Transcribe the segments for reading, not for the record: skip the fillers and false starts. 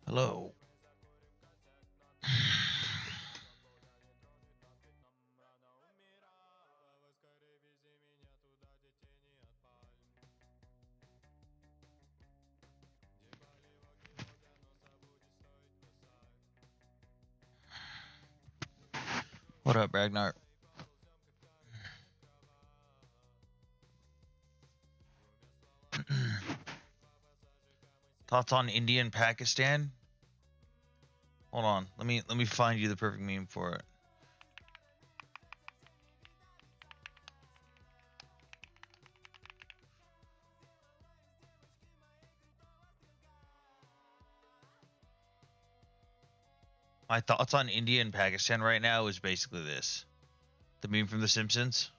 Hello. What up, Ragnar? Thoughts on India and Pakistan? Hold on. Let me find you the perfect meme for it. My thoughts on India and Pakistan right now is basically this. The meme from The Simpsons.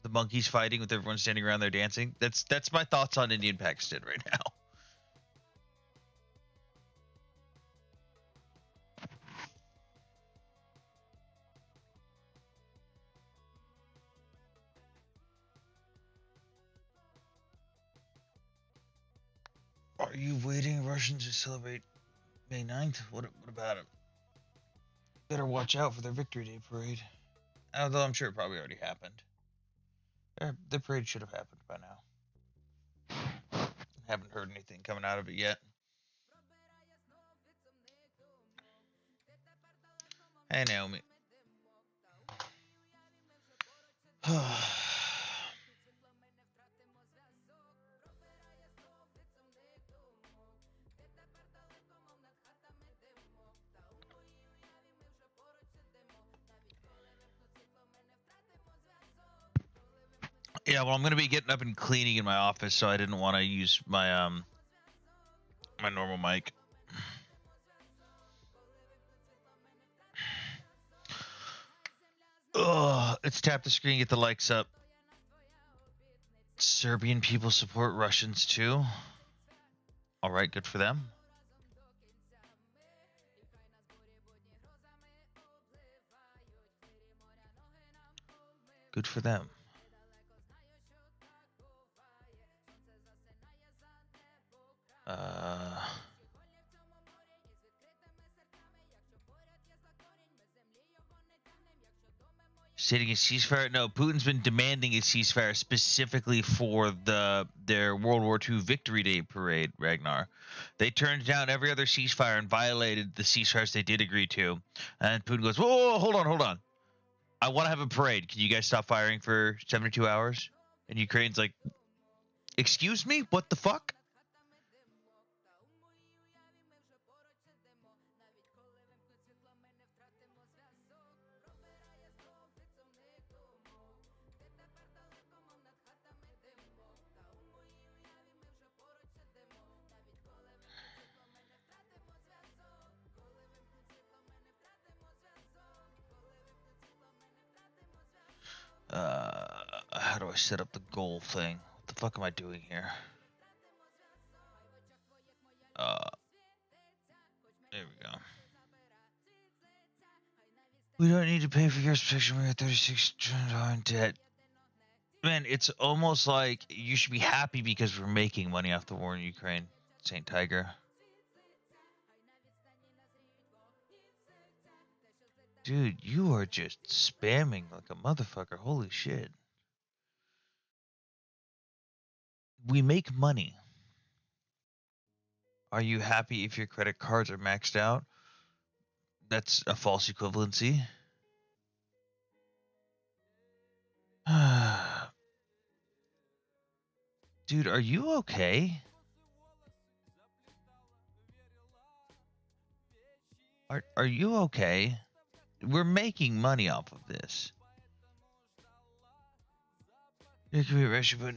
The monkeys fighting with everyone standing around there dancing. That's my thoughts on India and Pakistan right now. Are you waiting Russians to celebrate May 9th? What about it? Better watch out for their Victory Day parade. Although I'm sure it probably already happened. The parade should have happened by now. Haven't heard anything coming out of it yet. Hey, Naomi. Yeah, well, I'm gonna be getting up and cleaning in my office, so I didn't want to use my normal mic. Ugh, let's tap the screen, get the likes up. Serbian people support Russians too. All right, good for them. Good for them. Stating a ceasefire? No, Putin's been demanding a ceasefire specifically for their World War II Victory Day parade, Ragnar. They turned down every other ceasefire and violated the ceasefires they did agree to. And Putin goes, whoa, hold on. I want to have a parade. Can you guys stop firing for 72 hours? And Ukraine's like, excuse me? What the fuck? How do I set up the goal thing? What the fuck am I doing here? There we go. We don't need to pay for your protection. We're at $36 trillion in debt. Man, it's almost like you should be happy because we're making money off the war in Ukraine, Saint Tiger. Dude, you are just spamming like a motherfucker. Holy shit. We make money. Are you happy if your credit cards are maxed out? That's a false equivalency. Dude, are you okay? Are you okay? We're making money off of this. It could be Russia, but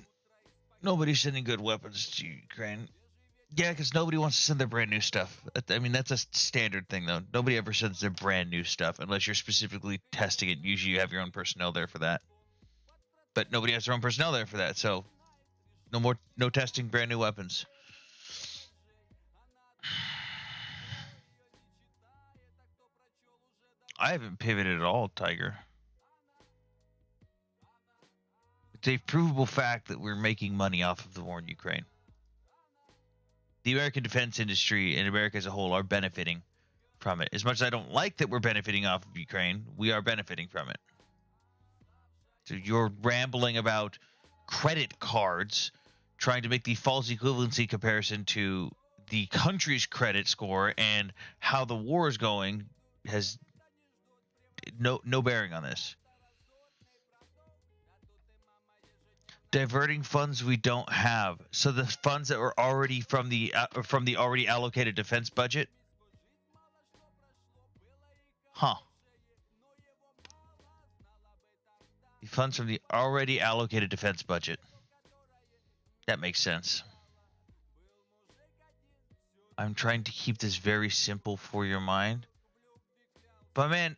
nobody's sending good weapons to Ukraine. Yeah, because nobody wants to send their brand new stuff. I mean, that's a standard thing, though. Nobody ever sends their brand new stuff unless you're specifically testing it. Usually you have your own personnel there for that. But nobody has their own personnel there for that, so no testing brand new weapons. I haven't pivoted at all, Tiger. It's a provable fact that we're making money off of the war in Ukraine. the American defense industry and America as a whole are benefiting from it. As much as I don't like that we're benefiting off of Ukraine, we are benefiting from it. So you're rambling about credit cards, trying to make the false equivalency comparison to the country's credit score and how the war is going has no bearing on this. Diverting funds we don't have. So the funds that were already from the already allocated defense budget. Huh. The funds from the already allocated defense budget. That makes sense. I'm trying to keep this very simple for your mind. But man,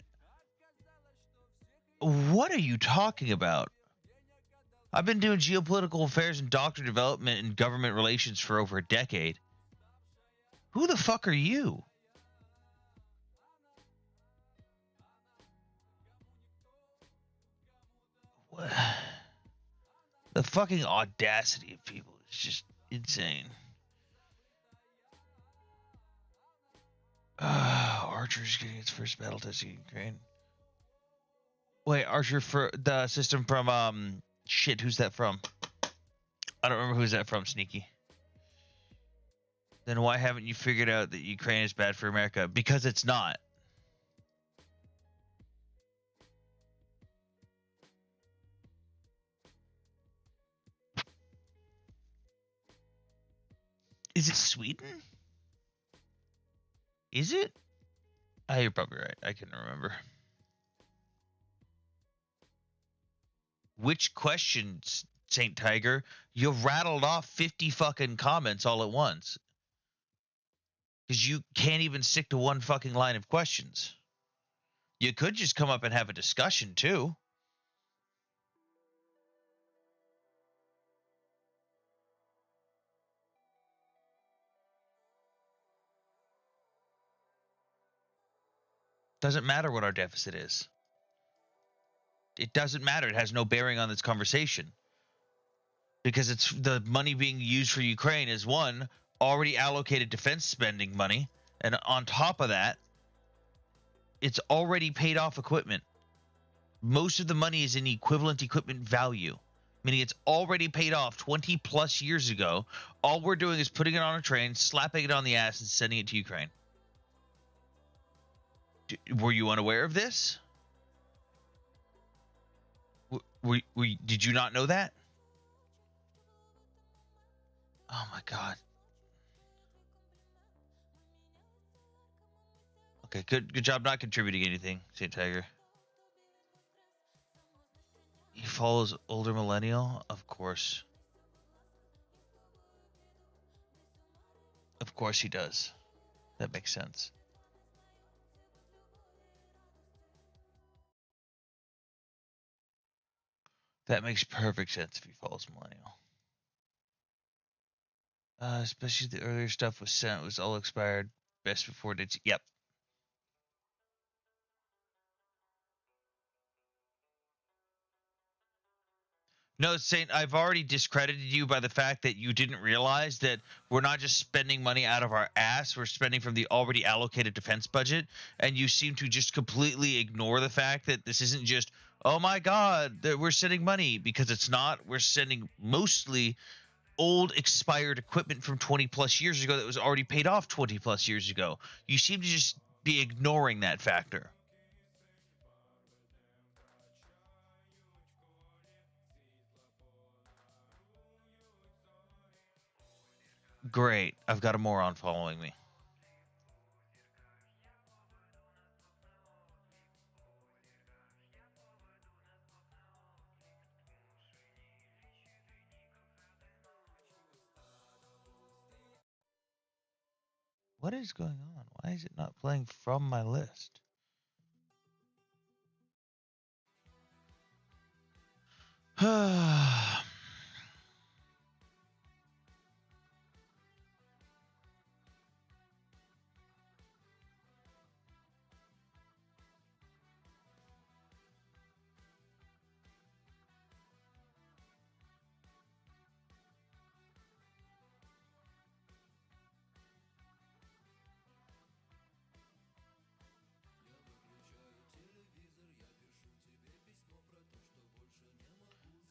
what are you talking about? I've been doing geopolitical affairs and doctrine development and government relations for over a decade. Who the fuck are you? What? The fucking audacity of people is just insane. Archer's getting its first battle testing in Ukraine. Wait, Archer for the system from shit, who's that from? I don't remember who's that from, Sneaky. Then why haven't you figured out that Ukraine is bad for America? Because it's not. Is it Sweden? Is it? Oh, you're probably right. I couldn't remember. Which questions, Saint Tiger? You rattled off 50 fucking comments all at once. Because you can't even stick to one fucking line of questions. You could just come up and have a discussion, too. Doesn't matter what our deficit is. It doesn't matter. It has no bearing on this conversation. Because it's the money being used for Ukraine is one, already allocated defense spending money. And on top of that, it's already paid off equipment. Most of the money is in equivalent equipment value, meaning it's already paid off 20 plus years ago. All we're doing is putting it on a train, slapping it on the ass, and sending it to Ukraine. Were you unaware of this? Did you not know that? Oh my god. Okay, good job not contributing anything, Saint Tiger. He follows older millennial? Of course. Of course he does. That makes sense. That makes perfect sense if he follows millennial. Especially the earlier stuff was sent was all expired. Best before dates. Yep. No, Saint, I've already discredited you by the fact that you didn't realize that we're not just spending money out of our ass, we're spending from the already allocated defense budget, and you seem to just completely ignore the fact that this isn't just, oh my god, that we're sending money, because it's not. We're sending mostly old expired equipment from 20 plus years ago that was already paid off 20 plus years ago. You seem to just be ignoring that factor. Great. I've got a moron following me. What is going on? Why is it not playing from my list?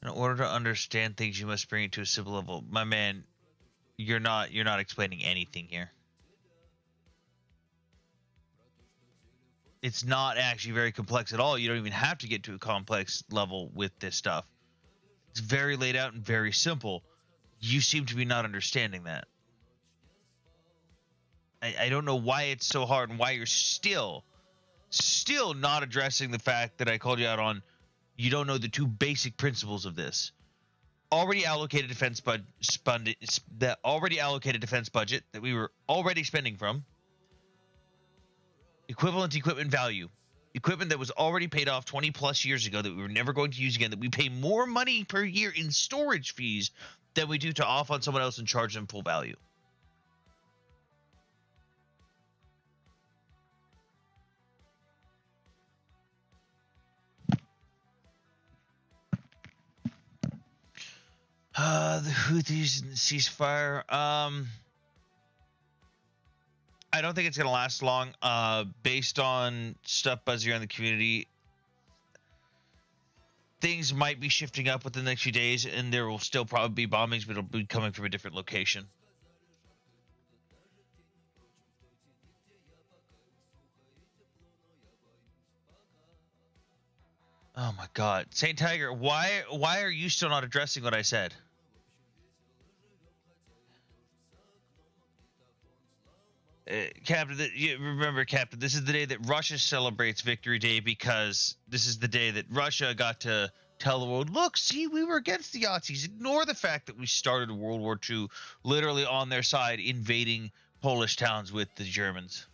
In order to understand things, you must bring it to a simple level. My man, you're not explaining anything here. It's not actually very complex at all. You don't even have to get to a complex level with this stuff. It's very laid out and very simple. You seem to be not understanding that. I don't know why it's so hard and why you're still not addressing the fact that I called you out on. You don't know the two basic principles of this. Already allocated defense budget, the already allocated defense budget that we were already spending from. Equivalent equipment value. Equipment that was already paid off 20 plus years ago that we were never going to use again, that we pay more money per year in storage fees than we do to off on someone else and charge them full value. The Houthis and the ceasefire. I don't think it's going to last long. Based on stuff buzzing around the community, things might be shifting up within the next few days, and there will still probably be bombings, but it'll be coming from a different location. Oh my God, Saint Tiger, why are you still not addressing what I said? Captain, remember, Captain, this is the day that Russia celebrates Victory Day because this is the day that Russia got to tell the world, look, see, we were against the Nazis. Ignore the fact that we started World War II literally on their side, invading Polish towns with the Germans.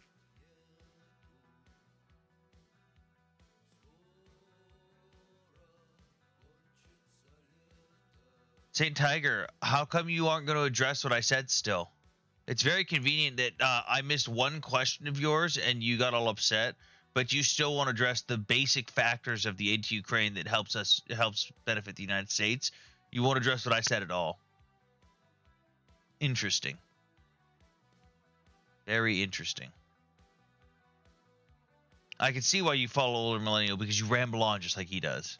Saint Tiger, how come you aren't going to address what I said still? It's very convenient that I missed one question of yours and you got all upset, but you still want to address the basic factors of the aid to Ukraine that helps benefit the United States. You won't address what I said at all. Interesting. Very interesting. I can see why you follow Older Millennial, because you ramble on just like he does.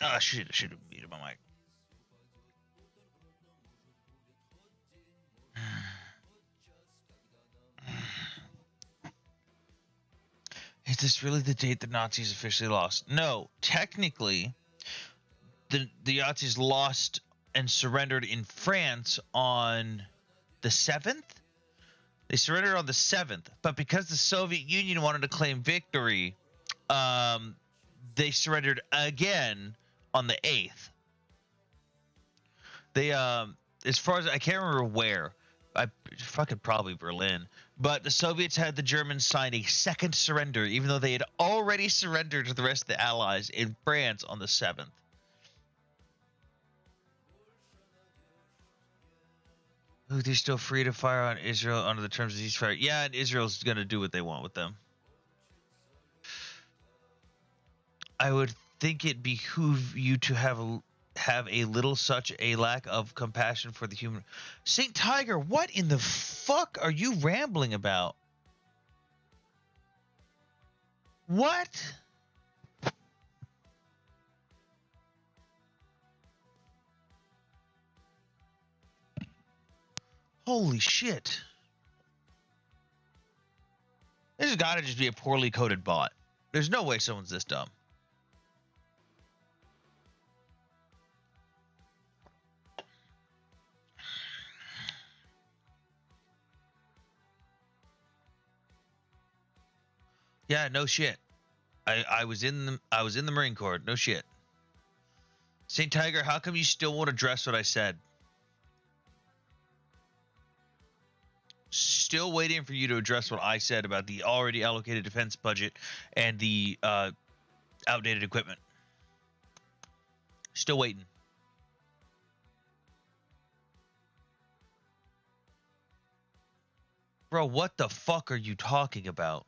I should have muted my mic. Is this really the date the Nazis officially lost? No, technically, the Nazis lost and surrendered in France on the 7th. They surrendered on the 7th, but because the Soviet Union wanted to claim victory, they surrendered again on the 8th. They, as far as I can't remember where, fucking probably Berlin, but the Soviets had the Germans sign a second surrender, even though they had already surrendered to the rest of the Allies in France on the 7th. Ooh, they're still free to fire on Israel under the terms of ceasefire. Yeah, and Israel's going to do what they want with them. I would think it behoove you to have a little such a lack of compassion for the human. Saint Tiger, what in the fuck are you rambling about? What? Holy shit. This has got to just be a poorly coded bot. There's no way someone's this dumb. Yeah, no shit. I was in the Marine Corps. No shit. Saint Tiger, how come you still won't address what I said? Still waiting for you to address what I said about the already allocated defense budget and the outdated equipment. Still waiting. Bro, what the fuck are you talking about?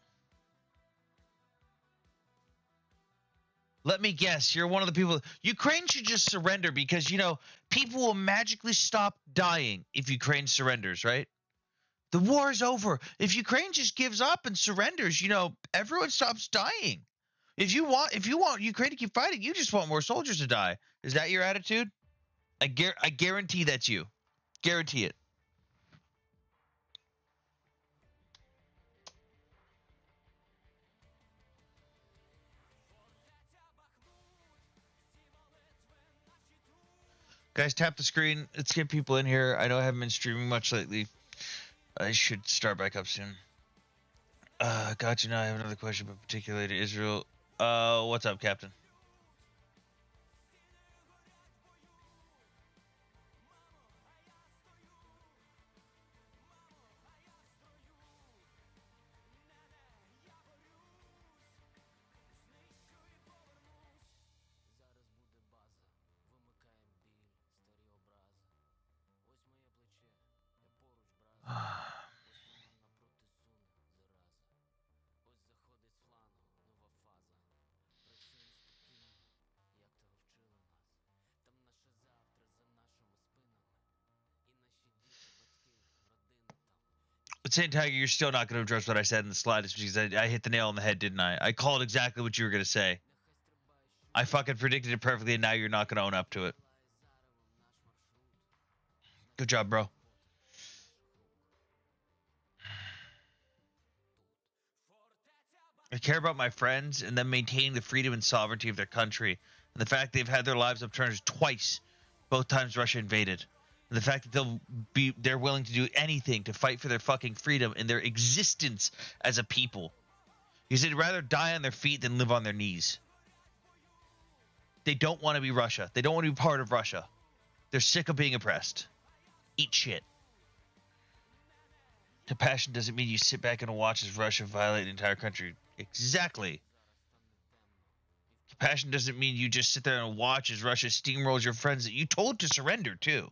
Let me guess, you're one of the people. Ukraine should just surrender because, you know, people will magically stop dying if Ukraine surrenders, right? The war is over. If Ukraine just gives up and surrenders, you know, everyone stops dying. If you want Ukraine to keep fighting, you just want more soldiers to die. Is that your attitude? I guarantee that's you. Guarantee it. Guys, tap the screen. Let's get people in here. I know I haven't been streaming much lately. I should start back up soon. Gotcha. Now I have another question, but particularly to Israel. What's up, Captain? But Saint Tiger, you're still not going to address what I said in the slightest because I hit the nail on the head, didn't I? I called exactly what you were going to say. I fucking predicted it perfectly, and now you're not going to own up to it. Good job, bro. I care about my friends and them maintaining the freedom and sovereignty of their country, and the fact they've had their lives upturned twice, both times Russia invaded. And the fact that they're willing to do anything to fight for their fucking freedom and their existence as a people. Because they'd rather die on their feet than live on their knees. They don't want to be Russia. They don't want to be part of Russia. They're sick of being oppressed. Eat shit. Compassion doesn't mean you sit back and watch as Russia violate an entire country. Exactly. Compassion doesn't mean you just sit there and watch as Russia steamrolls your friends that you told to surrender too.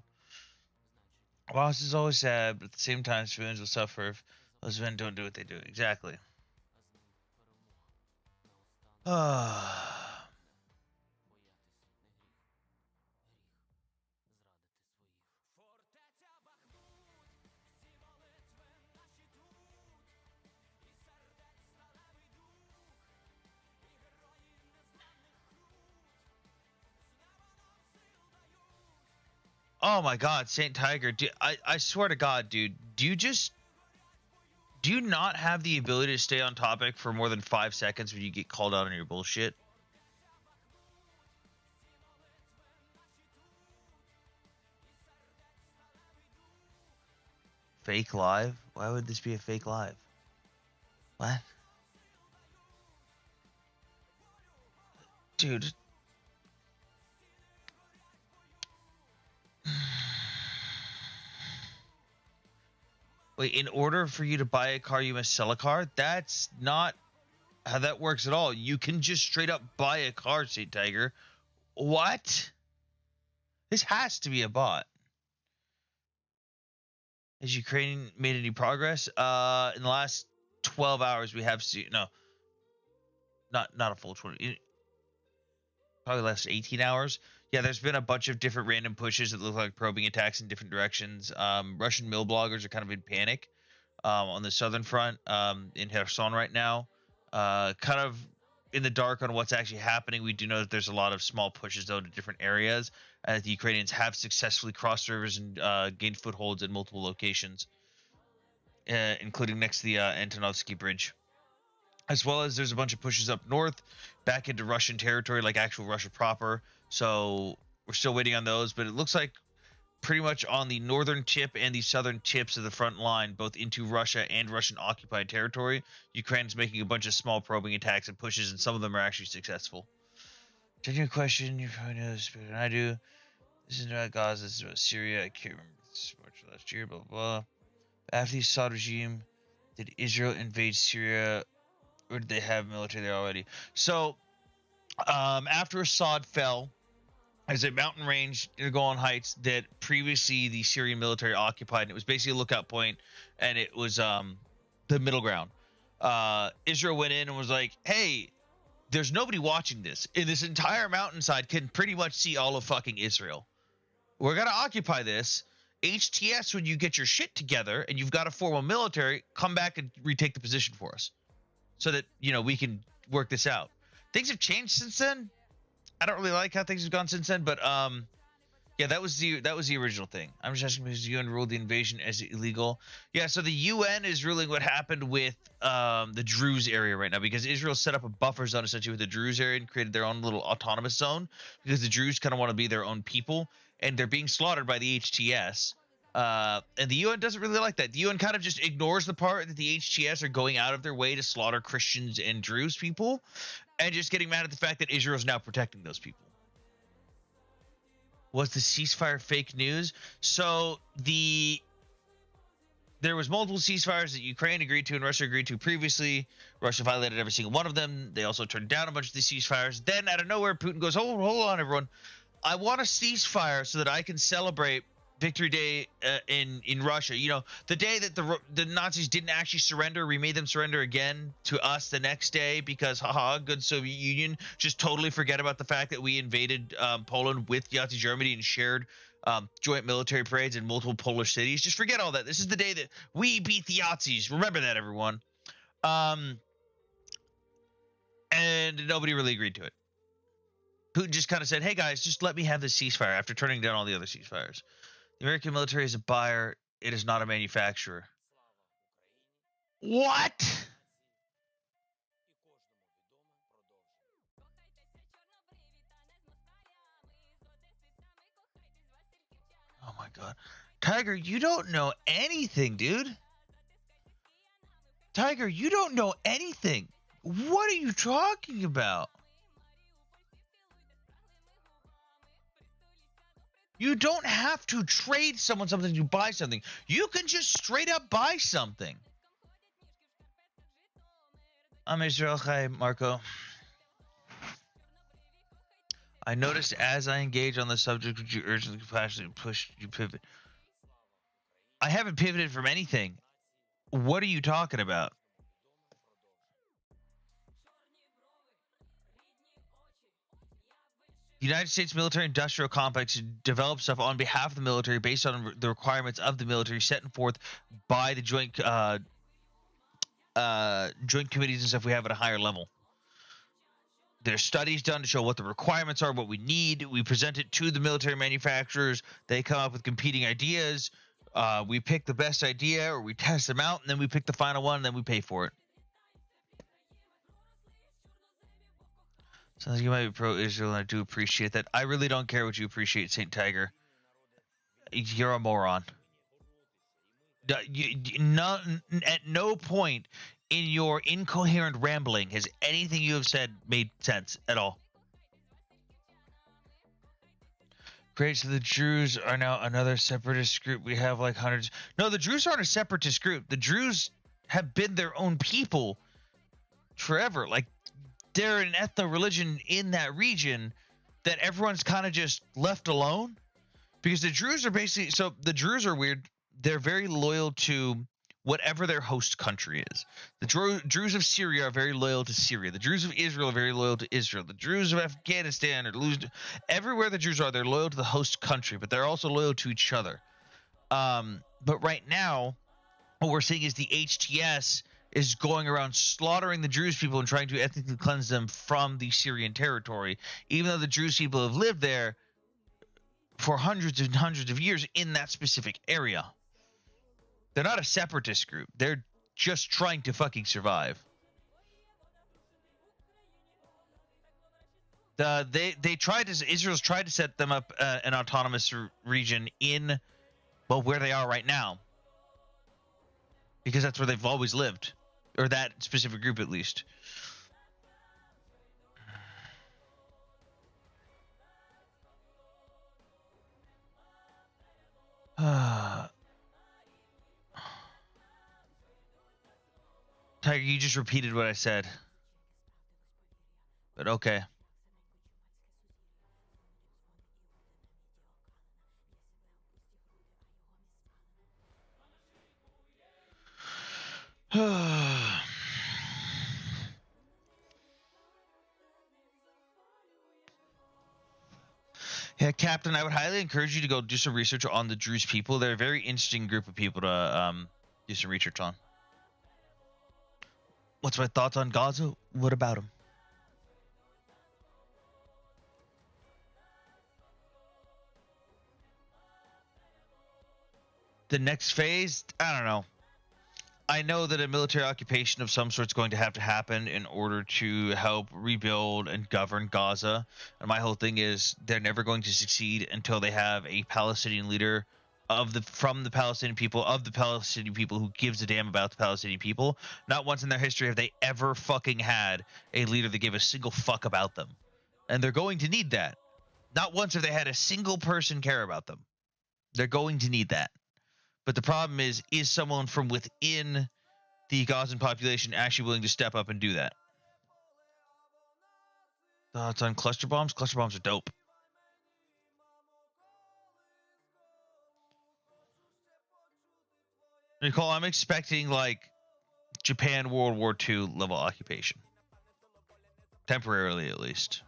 While this is always sad, but at the same time, civilians will suffer if those men don't do what they do. Exactly. Oh my God, Saint Tiger, I swear to God, dude, do you not have the ability to stay on topic for more than 5 seconds when you get called out on your bullshit? Fake live? Why would this be a fake live? What? Dude. Wait, in order for you to buy a car, you must sell a car? That's not how that works at all. You can just straight up buy a car, Saint Tiger. What? This has to be a bot. Has Ukraine made any progress? In the last 12 hours, we have seen... No. Not a full 20. Probably last 18 hours. Yeah, there's been a bunch of different random pushes that look like probing attacks in different directions. Russian mill bloggers are kind of in panic on the southern front in Kherson right now. Kind of in the dark on what's actually happening. We do know that there's a lot of small pushes, though, to different areas. And the Ukrainians have successfully crossed rivers and gained footholds in multiple locations, including next to the Antonovsky Bridge. As well as there's a bunch of pushes up north back into Russian territory, like actual Russia proper. So we're still waiting on those, but it looks like pretty much on the northern tip and the southern tips of the front line, both into Russia and Russian occupied territory, Ukraine's making a bunch of small probing attacks and pushes, and some of them are actually successful. Genuine question, you probably know this better than I do. This is about Gaza, this is about Syria. I can't remember this much last year, blah, blah, blah. After the Assad regime, did Israel invade Syria, or did they have military there already? So, after Assad fell, there's a mountain range near Golan Heights that previously the Syrian military occupied, and it was basically a lookout point, and it was the middle ground. Israel went in and was like, hey, there's nobody watching this. And this entire mountainside can pretty much see all of fucking Israel. We're going to occupy this. HTS, when you get your shit together and you've got a formal military, come back and retake the position for us so that, you know, we can work this out. Things have changed since then. I don't really like how things have gone since then, but yeah, that was the original thing. I'm just asking because the UN ruled the invasion as illegal. Yeah, so the UN is ruling what happened with the Druze area right now, because Israel set up a buffer zone essentially with the Druze area and created their own little autonomous zone because the Druze kind of want to be their own people, and they're being slaughtered by the HTS. And the UN doesn't really like that. The UN kind of just ignores the part that the HTS are going out of their way to slaughter Christians and Druze people, and just getting mad at the fact that Israel is now protecting those people. Was the ceasefire fake news? So there was multiple ceasefires that Ukraine agreed to and Russia agreed to previously. Russia violated every single one of them. They also turned down a bunch of these ceasefires. Then out of nowhere, Putin goes, hold on, everyone. I want a ceasefire so that I can celebrate Victory Day in Russia. You know, the day that the Nazis didn't actually surrender, we made them surrender again to us the next day because, haha, good Soviet Union. Just totally forget about the fact that we invaded Poland with Nazi Germany and shared joint military parades in multiple Polish cities. Just forget all that. This is the day that we beat the Nazis. Remember that, everyone. And nobody really agreed to it. Putin just kind of said, hey, guys, just let me have this ceasefire after turning down all the other ceasefires. The American military is a buyer. It is not a manufacturer. What? Oh my God. Tiger, you don't know anything, dude. Tiger, you don't know anything. What are you talking about? You don't have to trade someone something to buy something. You can just straight up buy something. I'm Israel. Hi, Marco. I noticed as I engage on the subject, would you urgently, passionately push you pivot? I haven't pivoted from anything. What are you talking about? The United States military industrial complex develops stuff on behalf of the military based on the requirements of the military set forth by the joint committees and stuff we have at a higher level. There's studies done to show what the requirements are, what we need. We present it to the military manufacturers. They come up with competing ideas. We pick the best idea, or we test them out, and then we pick the final one, and then we pay for it. Sounds like you might be pro-Israel, and I do appreciate that. I really don't care what you appreciate, St. Tiger. You're a moron. At no point in your incoherent rambling has anything you have said made sense at all. Great, so the Druze are now another separatist group. We have like hundreds. No, the Druze aren't a separatist group. The Druze have been their own people forever. Like, they're an ethno-religion in that region that everyone's kind of just left alone. Because the Druze are basically... So, the Druze are weird. They're very loyal to whatever their host country is. The Druze of Syria are very loyal to Syria. The Druze of Israel are very loyal to Israel. The Druze of Afghanistan are everywhere the Druze are, they're loyal to the host country, but they're also loyal to each other. But right now, what we're seeing is the HTS is going around slaughtering the Druze people and trying to ethnically cleanse them from the Syrian territory, even though the Druze people have lived there for hundreds and hundreds of years in that specific area. They're not a separatist group. They're just trying to fucking survive. Israel's tried to set them up an autonomous region in, well, where they are right now. Because that's where they've always lived. Or that specific group, at least. Tiger, you just repeated what I said. But okay. Yeah, Captain, I would highly encourage you to go do some research on the Druze people. They're a very interesting group of people to do some research on. What's my thoughts on Gaza? What about them? The next phase? I don't know. I know that a military occupation of some sort is going to have to happen in order to help rebuild and govern Gaza. And my whole thing is they're never going to succeed until they have a Palestinian leader from the Palestinian people who gives a damn about the Palestinian people. Not once in their history have they ever fucking had a leader that gave a single fuck about them. And they're going to need that. Not once have they had a single person care about them. They're going to need that. But the problem is someone from within the Gazan population actually willing to step up and do that? Thoughts on cluster bombs? Cluster bombs are dope. Nicole, I'm expecting like Japan World War II level occupation. Temporarily, at least.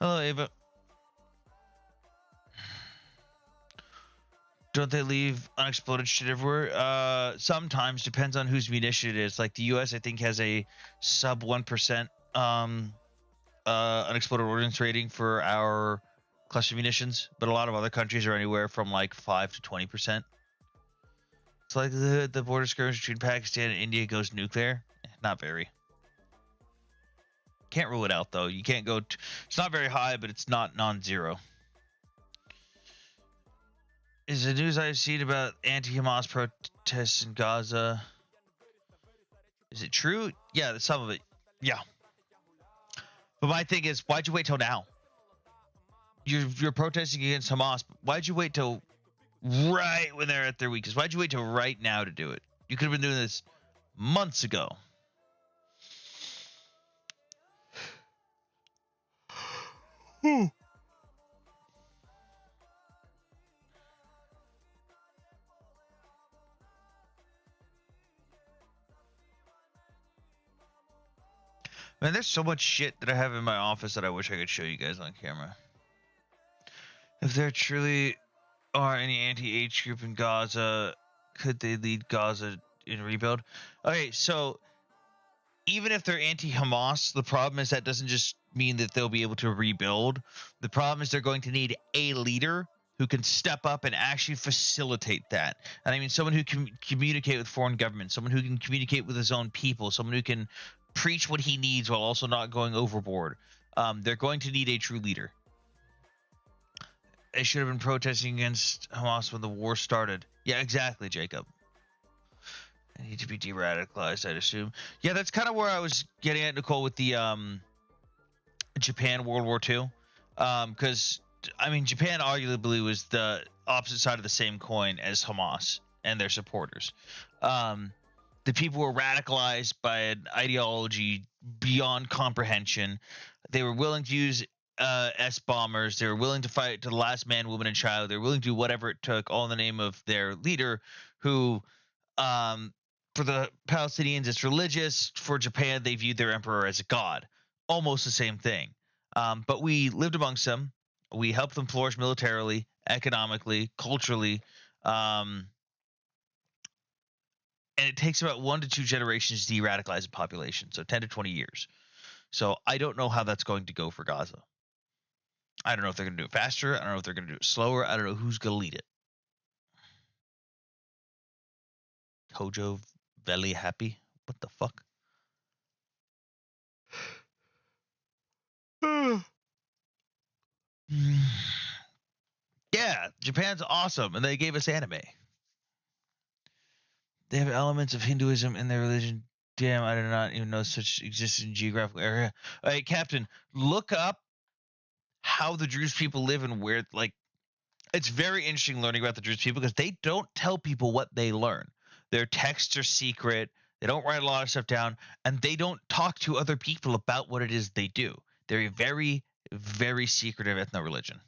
Hello, Ava. Don't they leave unexploded shit everywhere? Sometimes, depends on whose munition it is. Like the U.S., I think has a sub 1% unexploded ordnance rating for our cluster munitions, but a lot of other countries are anywhere from like 5 to 20%. It's like the border skirmish between Pakistan and India goes nuclear. Not very. Can't rule it out though. You can't go. It's not very high, but it's not non-zero. Is the news I've seen about anti-Hamas protests in Gaza? Is it true? Yeah, some of it. Yeah. But my thing is, why'd you wait till now? You're protesting against Hamas. But why'd you wait till right when they're at their weakest? Why'd you wait till right now to do it? You could have been doing this months ago. Man, there's so much shit that I have in my office that I wish I could show you guys on camera. If there truly are any anti-H group in Gaza, could they lead Gaza in rebuild? Okay, so even if they're anti-Hamas, the problem is that doesn't just mean that they'll be able to rebuild. The problem is they're going to need a leader who can step up and actually facilitate that. And I mean someone who can communicate with foreign governments, someone who can communicate with his own people, someone who can preach what he needs while also not going overboard. They're going to need a true leader. They should have been protesting against Hamas when the war started. Yeah, exactly, Jacob. They need to be de-radicalized, I'd assume. Yeah, that's kind of where I was getting at, Nicole, with the Japan World War II. Because, I mean, Japan arguably was the opposite side of the same coin as Hamas and their supporters. The people were radicalized by an ideology beyond comprehension. They were willing to use S-bombers. They were willing to fight to the last man, woman, and child. They were willing to do whatever it took, all in the name of their leader, who, for the Palestinians, it's religious. For Japan, they viewed their emperor as a god. Almost the same thing. But we lived amongst them. We helped them flourish militarily, economically, culturally. And it takes about 1 to 2 generations to de-radicalize a population, so 10 to 20 years. So I don't know how that's going to go for Gaza. I don't know if they're going to do it faster. I don't know if they're going to do it slower. I don't know who's going to lead it. Tojo Veli Happy? What the fuck? Yeah, Japan's awesome, and they gave us anime. They have elements of Hinduism in their religion. Damn, I did not even know such existed in geographical area. All right, Captain, look up how the Druze people live and where, like, It's very interesting learning about the Druze people because they don't tell people what they learn. Their texts are secret. They don't write a lot of stuff down, and they don't talk to other people about what it is they do. They're a very, very secretive ethno-religion.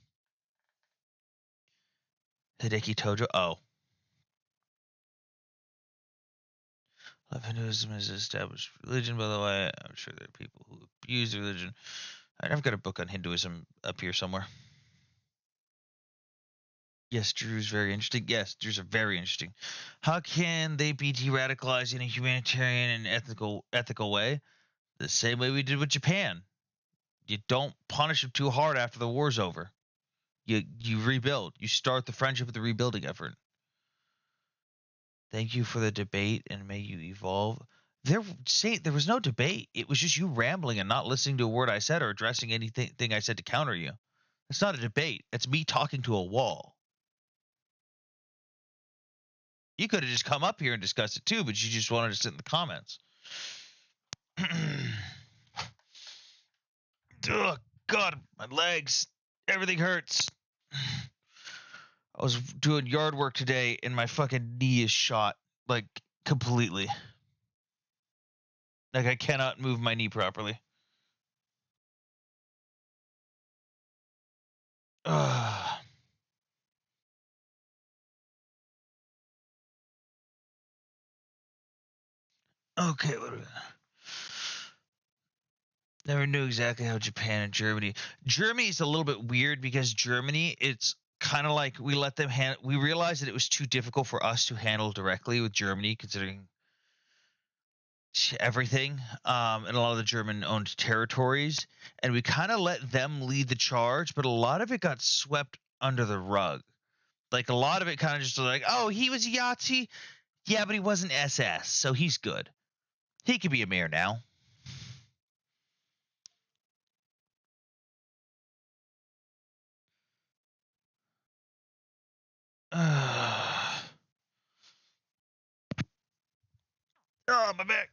Hideki Tojo. Oh. Hinduism is an established religion, by the way. I'm sure there are people who abuse religion. I've got a book on Hinduism up here somewhere. Yes, Druze very interesting. Yes, Druze are very interesting. How can they be de-radicalized in a humanitarian and ethical way? The same way we did with Japan. You don't punish them too hard after the war's over. You rebuild. You start the friendship with the rebuilding effort. Thank you for the debate, and may you evolve. There was no debate. It was just you rambling and not listening to a word I said or addressing anything I said to counter you. It's not a debate. It's me talking to a wall. You could have just come up here and discussed it too, but you just wanted to sit in the comments. Ugh, God, my legs. Everything hurts. I was doing yard work today and my fucking knee is shot, like, completely. Like, I cannot move my knee properly. Okay, what never knew exactly how Japan and Germany. Germany is a little bit weird because Germany, it's kind of like we let them we realized that it was too difficult for us to handle directly with Germany, considering everything, and a lot of the German-owned territories, and we kind of let them lead the charge, but a lot of it got swept under the rug. Like, a lot of it kind of just like, oh, he was Yahtzee? Yeah, but he wasn't SS, so he's good. He could be a mayor now. Oh, my back.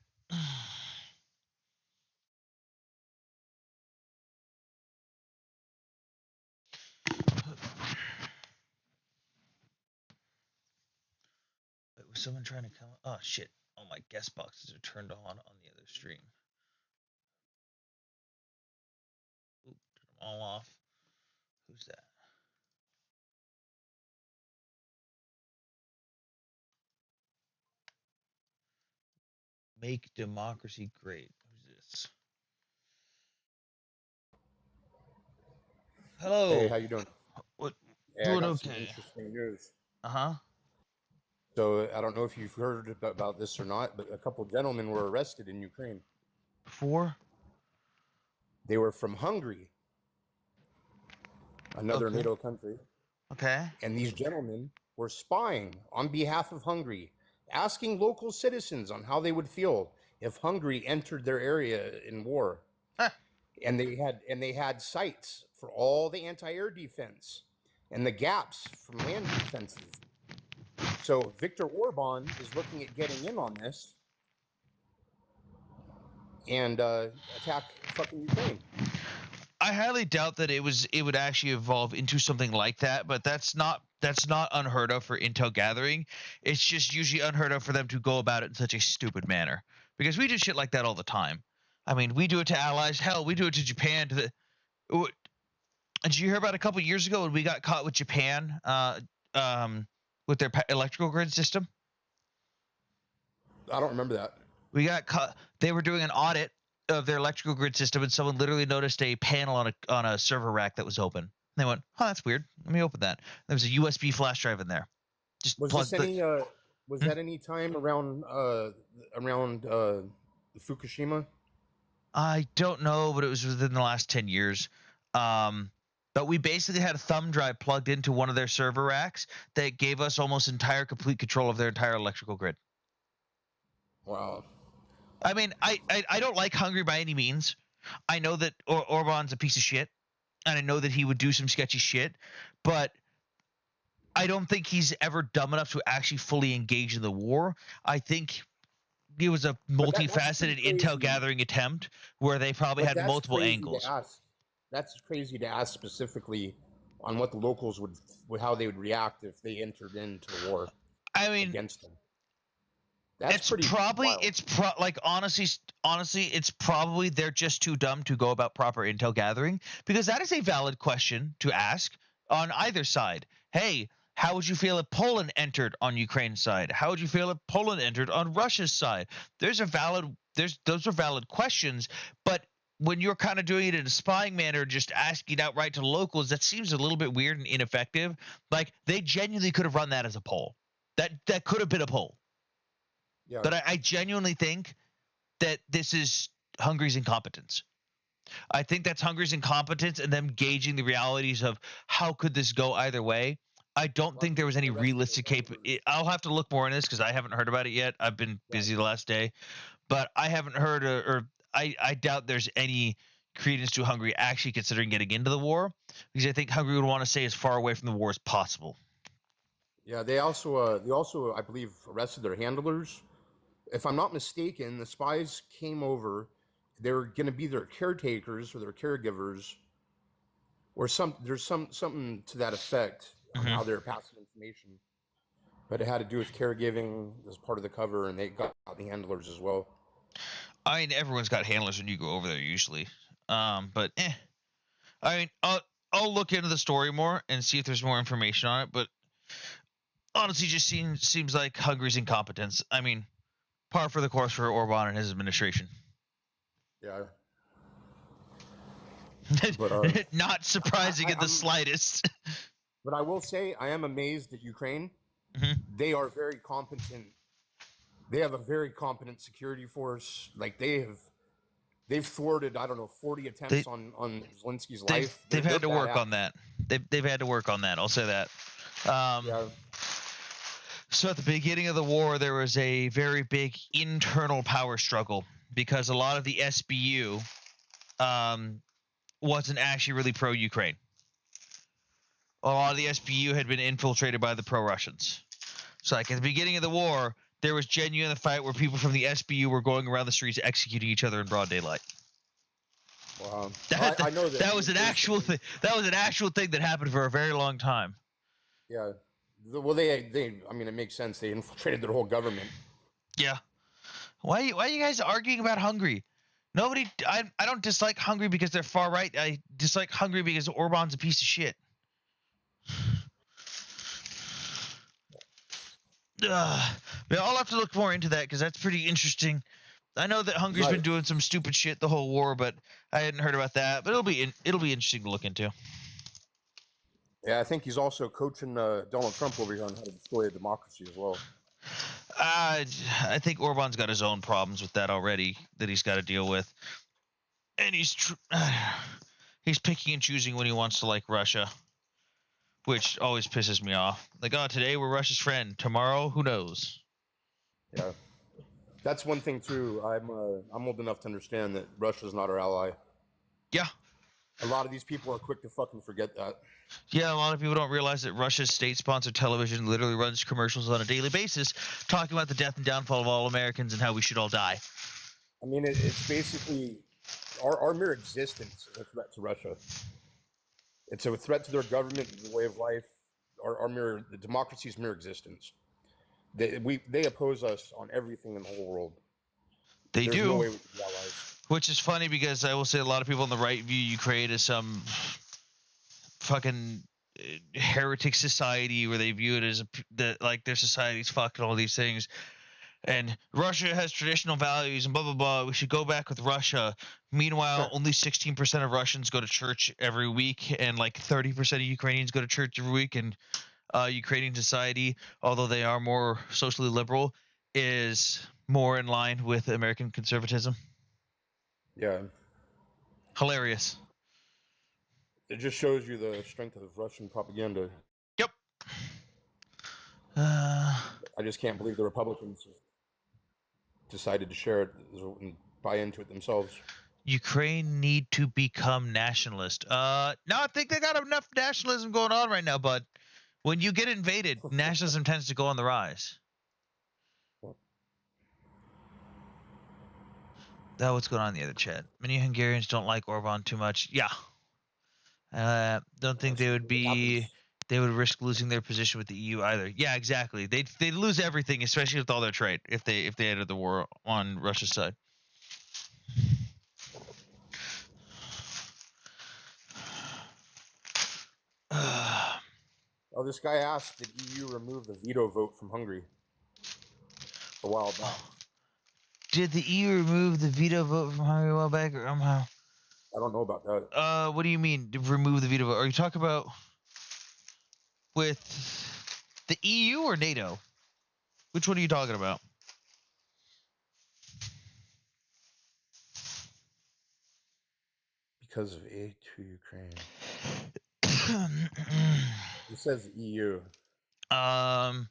Was someone trying to come? Oh, shit. All my guest boxes are turned on the other stream. Oop, turn them all off. Who's that? Make democracy great. Who's this? Hello. Hey, how you doing? What? Hey, Doing I got some okay. interesting news. Uh-huh. So I don't know if you've heard about this or not, but a couple gentlemen were arrested in Ukraine. Before? They were from Hungary, another Okay. NATO country. Okay. And these gentlemen were spying on behalf of Hungary, asking local citizens on how they would feel if Hungary entered their area in war. Huh. And they had sites for all the anti-air defense and the gaps from land defenses. So Viktor Orban is looking at getting in on this and attack fucking Ukraine. I highly doubt that it would actually evolve into something like that, but that's not unheard of for intel gathering. It's just usually unheard of for them to go about it in such a stupid manner, because we do shit like that all the time. I mean, we do it to allies. Hell, we do it to Japan. Did you hear about a couple years ago when we got caught with Japan with their electrical grid system? I don't remember that. We got caught. They were doing an audit of their electrical grid system, and someone literally noticed a panel on a server rack that was open. And they went, "Oh, that's weird. Let me open that." There was a USB flash drive in there. Just was this any was that any time around Fukushima? I don't know, but it was within the last 10 years. But we basically had a thumb drive plugged into one of their server racks that gave us almost complete control of their entire electrical grid. Wow. I mean, I don't like Hungary by any means. I know that Orban's a piece of shit, and I know that he would do some sketchy shit, but I don't think he's ever dumb enough to actually fully engage in the war. I think it was a multifaceted intel gathering attempt where they probably had multiple angles. That's crazy to ask specifically on what the locals would how they would react if they entered into the war I mean, against them. That's pretty wild. like honestly, it's probably they're just too dumb to go about proper intel gathering, because that is a valid question to ask on either side. Hey, how would you feel if Poland entered on Ukraine's side? How would you feel if Poland entered on Russia's side? Those are valid questions, but when you're kind of doing it in a spying manner, just asking outright to locals, that seems a little bit weird and ineffective. Like, they genuinely could have run that as a poll. That could have been a poll. Yeah. But I genuinely think that this is Hungary's incompetence. I think that's Hungary's incompetence and them gauging the realities of how could this go either way. I don't think there was any realistic I'll have to look more into this because I haven't heard about it yet. I've been busy the last day, but I haven't heard I doubt there's any credence to Hungary actually considering getting into the war, because I think Hungary would want to stay as far away from the war as possible. Yeah, they also I believe arrested their handlers. If I'm not mistaken, the spies came over. They were going to be their caretakers or their caregivers, or something to that effect on how they're passing information. But it had to do with caregiving as part of the cover, and they got the handlers as well. I mean, everyone's got handlers when you go over there usually. But I mean, I'll look into the story more and see if there's more information on it. But honestly, just seems like Hungary's incompetence. I mean, par for the course for Orban and his administration. Yeah. But, not surprising in the slightest. But I will say, I am amazed at Ukraine. They are very competent. They have a very competent security force. Like, they've thwarted, I don't know, 40 attempts on Zelensky's life. They've had to work on that. They've had to work on that. I'll say that. Yeah. So at the beginning of the war, there was a very big internal power struggle because a lot of the SBU wasn't actually really pro-Ukraine. A lot of the SBU had been infiltrated by the pro-Russians. So like at the beginning of the war, there was genuine fight where people from the SBU were going around the streets executing each other in broad daylight. Wow. I know that was an actual thing. That was an actual thing that happened for a very long time. Yeah. Well, they I mean, it makes sense. They infiltrated their whole government. Yeah. Why are you guys arguing about Hungary? I don't dislike Hungary because they're far right. I dislike Hungary because Orban's a piece of shit. Yeah, I'll have to look more into that because that's pretty interesting. I know that Hungary's been doing some stupid shit the whole war, but I hadn't heard about that. But it'll be interesting to look into. Yeah, I think he's also coaching Donald Trump over here on how to destroy a democracy as well. I think Orban's got his own problems with that already that he's got to deal with, and he's picking and choosing when he wants to like Russia, which always pisses me off. Like, oh, today we're Russia's friend. Tomorrow, who knows? Yeah, that's one thing too. I'm old enough to understand that Russia's not our ally. Yeah. A lot of these people are quick to fucking forget that. Yeah, a lot of people don't realize that Russia's state-sponsored television literally runs commercials on a daily basis talking about the death and downfall of all Americans and how we should all die. I mean, it's basically our mere existence is a threat to Russia. It's a threat to their government, the way of life, the democracy's mere existence. They oppose us on everything in the whole world. There's no way we can be allies. Which is funny because I will say a lot of people on the right view Ukraine as some fucking heretic society where they view it as like their society's fucking all these things. And Russia has traditional values and blah, blah, blah. We should go back with Russia. Meanwhile, only 16% of Russians go to church every week, and like 30% of Ukrainians go to church every week. And Ukrainian society, although they are more socially liberal, is more in line with American conservatism. Yeah. Hilarious. It just shows you the strength of Russian propaganda. Yep. I just can't believe the Republicans decided to share it and buy into it themselves. Ukraine need to become nationalist. No, I think they got enough nationalism going on right now, but when you get invaded, nationalism tends to go on the rise. What's going on in the other chat? Many Hungarians don't like Orban too much. Yeah. Don't think That's they would what be. happens. They would risk losing their position with the EU either. Yeah, exactly. They'd lose everything, especially with all their trade, if they entered the war on Russia's side. Oh, this guy asked, did EU remove the veto vote from Hungary a while back? Did the EU remove the veto vote from Hungary a while back, or somehow? I don't know about that. What do you mean remove the veto vote? Are you talking about with the EU or NATO? Which one are you talking about? Because of aid to Ukraine. He says EU. I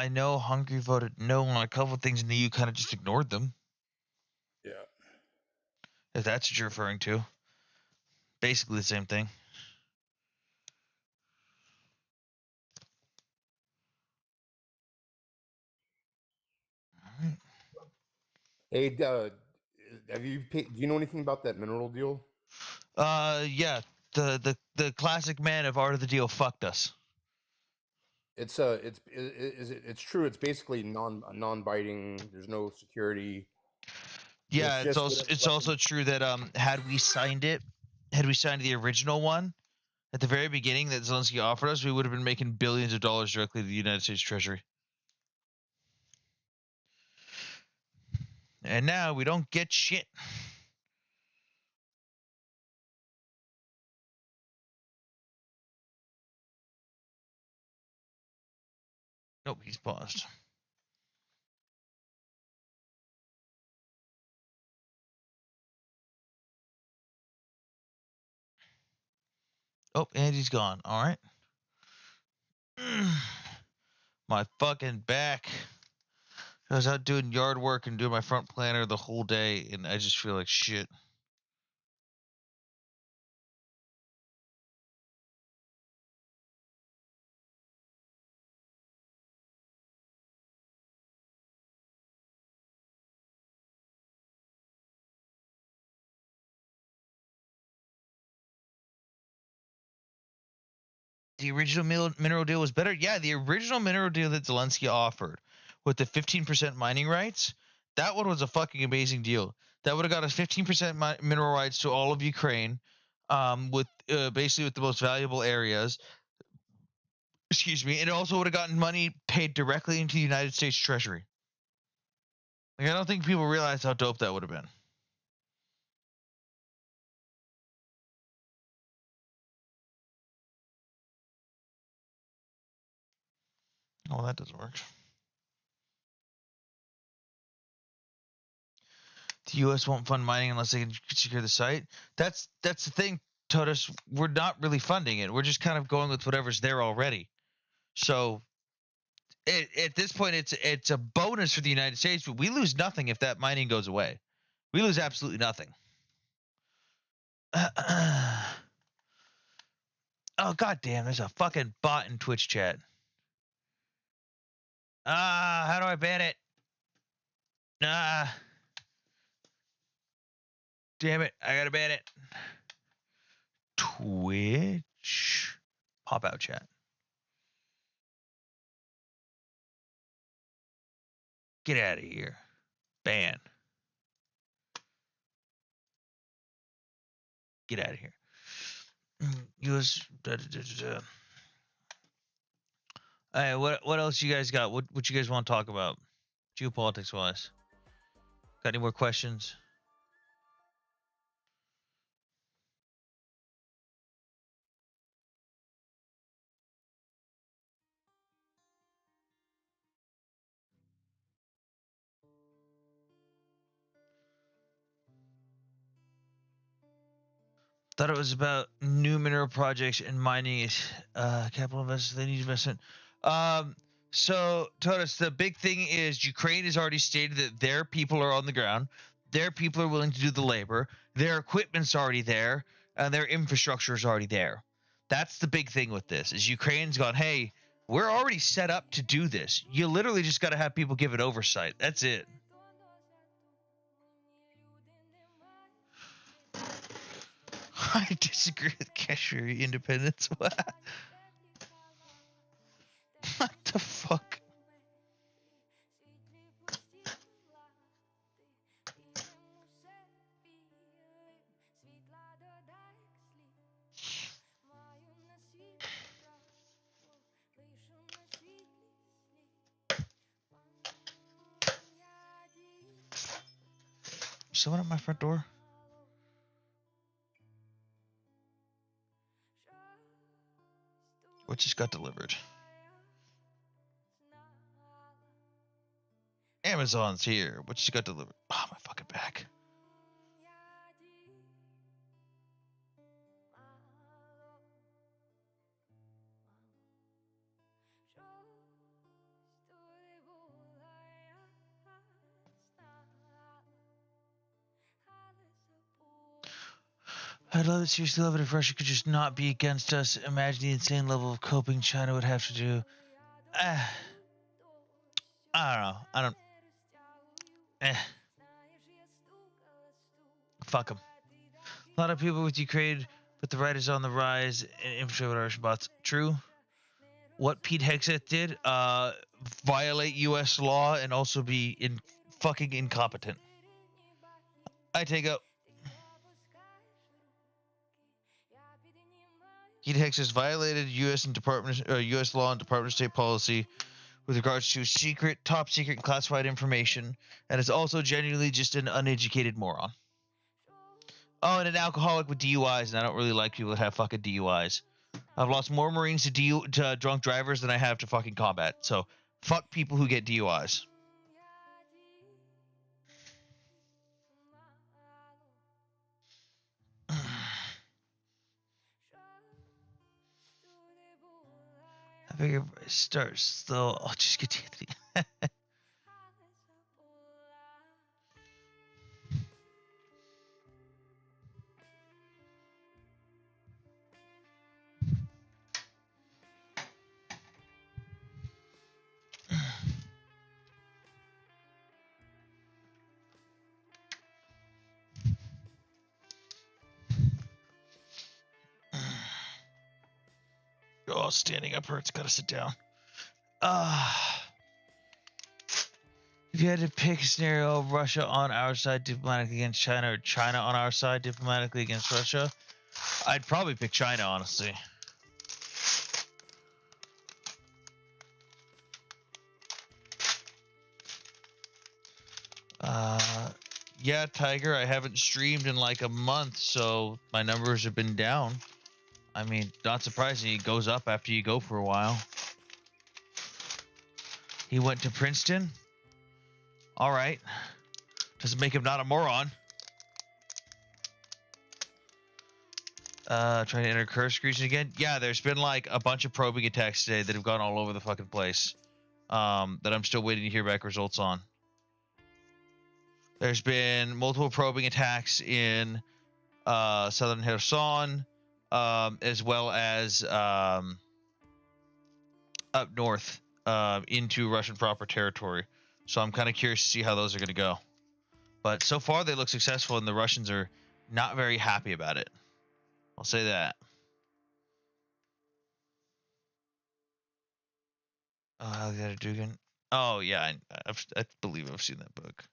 know Hungary voted no on a couple of things, and the EU kind of just ignored them. Yeah. If that's what you're referring to. Basically the same thing. Hey, have you do you know anything about that mineral deal? Yeah. The classic man of Art of the Deal fucked us. It's it's true. It's basically non-biting. There's no security. Yeah, it's also true that had we signed the original one at the very beginning that Zelensky offered us, we would have been making billions of dollars directly to the United States Treasury. And now we don't get shit. Nope, he's paused. Oh, Andy's gone. All right. My fucking back. I was out doing yard work and doing my front planter the whole day, and I just feel like shit. The original mineral deal was better. Yeah, the original mineral deal that Zelensky offered with the 15% mining rights, that one was a fucking amazing deal. That would have got us 15% mineral rights to all of Ukraine, with basically with the most valuable areas. Excuse me. And it also would have gotten money paid directly into the United States Treasury. Like, I don't think people realize how dope that would have been. Oh, that doesn't work. The U.S. won't fund mining unless they can secure the site. That's the thing, Totus. We're not really funding it. We're just kind of going with whatever's there already. So at this point, it's a bonus for the United States, but we lose nothing if that mining goes away. We lose absolutely nothing. Oh, goddamn, there's a fucking bot in Twitch chat. How do I ban it? Damn it, I gotta ban it. Twitch. Pop out chat. Get out of here. Ban. Get out of here. US. All right, what else you guys got? What you guys want to talk about, geopolitics wise? Got any more questions? Thought it was about new mineral projects and mining capital investments. They need investment. So Totus, the big thing is Ukraine has already stated that their people are on the ground. Their people are willing to do the labor. Their equipment's already there, and their infrastructure is already there. That's the big thing with this. Is Ukraine's gone, hey, we're already set up to do this. You literally just got to have people give it oversight. That's it. I disagree with Kashmiri independence. What the fuck? Someone at my front door? What just got delivered? Amazon's here. What just got delivered? Oh, my fucking back. I'd love it, seriously love it if Russia could just not be against us. Imagine the insane level of coping China would have to do. I don't know. I don't. Fuck them. A lot of people with Ukraine, but the right is on the rise and infantry with Russian bots. True. What Pete Hegseth did, violate U.S. law and also be fucking incompetent. I take out. Pete Hegseth violated U.S. law and Department of State policy with regards to top secret, and classified information, and is also genuinely just an uneducated moron. Oh, and an alcoholic with DUIs, and I don't really like people that have fucking DUIs. I've lost more Marines to drunk drivers than I have to fucking combat. So, fuck people who get DUIs. I figure if it starts slow, I'll just get to the Oh, standing up hurts. Gotta sit down. If you had to pick a scenario, Russia on our side diplomatically against China, or China on our side diplomatically against Russia, I'd probably pick China, honestly. Yeah, Tiger, I haven't streamed in like a month, so my numbers have been down. I mean, not surprising, it goes up after you go for a while. He went to Princeton. All right. Doesn't make him not a moron. Trying to enter Kursk region again. Yeah, there's been like a bunch of probing attacks today that have gone all over the fucking place. That I'm still waiting to hear back results on. There's been multiple probing attacks in southern Kherson, as well as up north into Russian proper territory. So I'm kind of curious to see how those are going to go. But so far they look successful, and the Russians are not very happy about it. I'll say that. Oh, Alexander Dugin. Oh, yeah, I believe I've seen that book.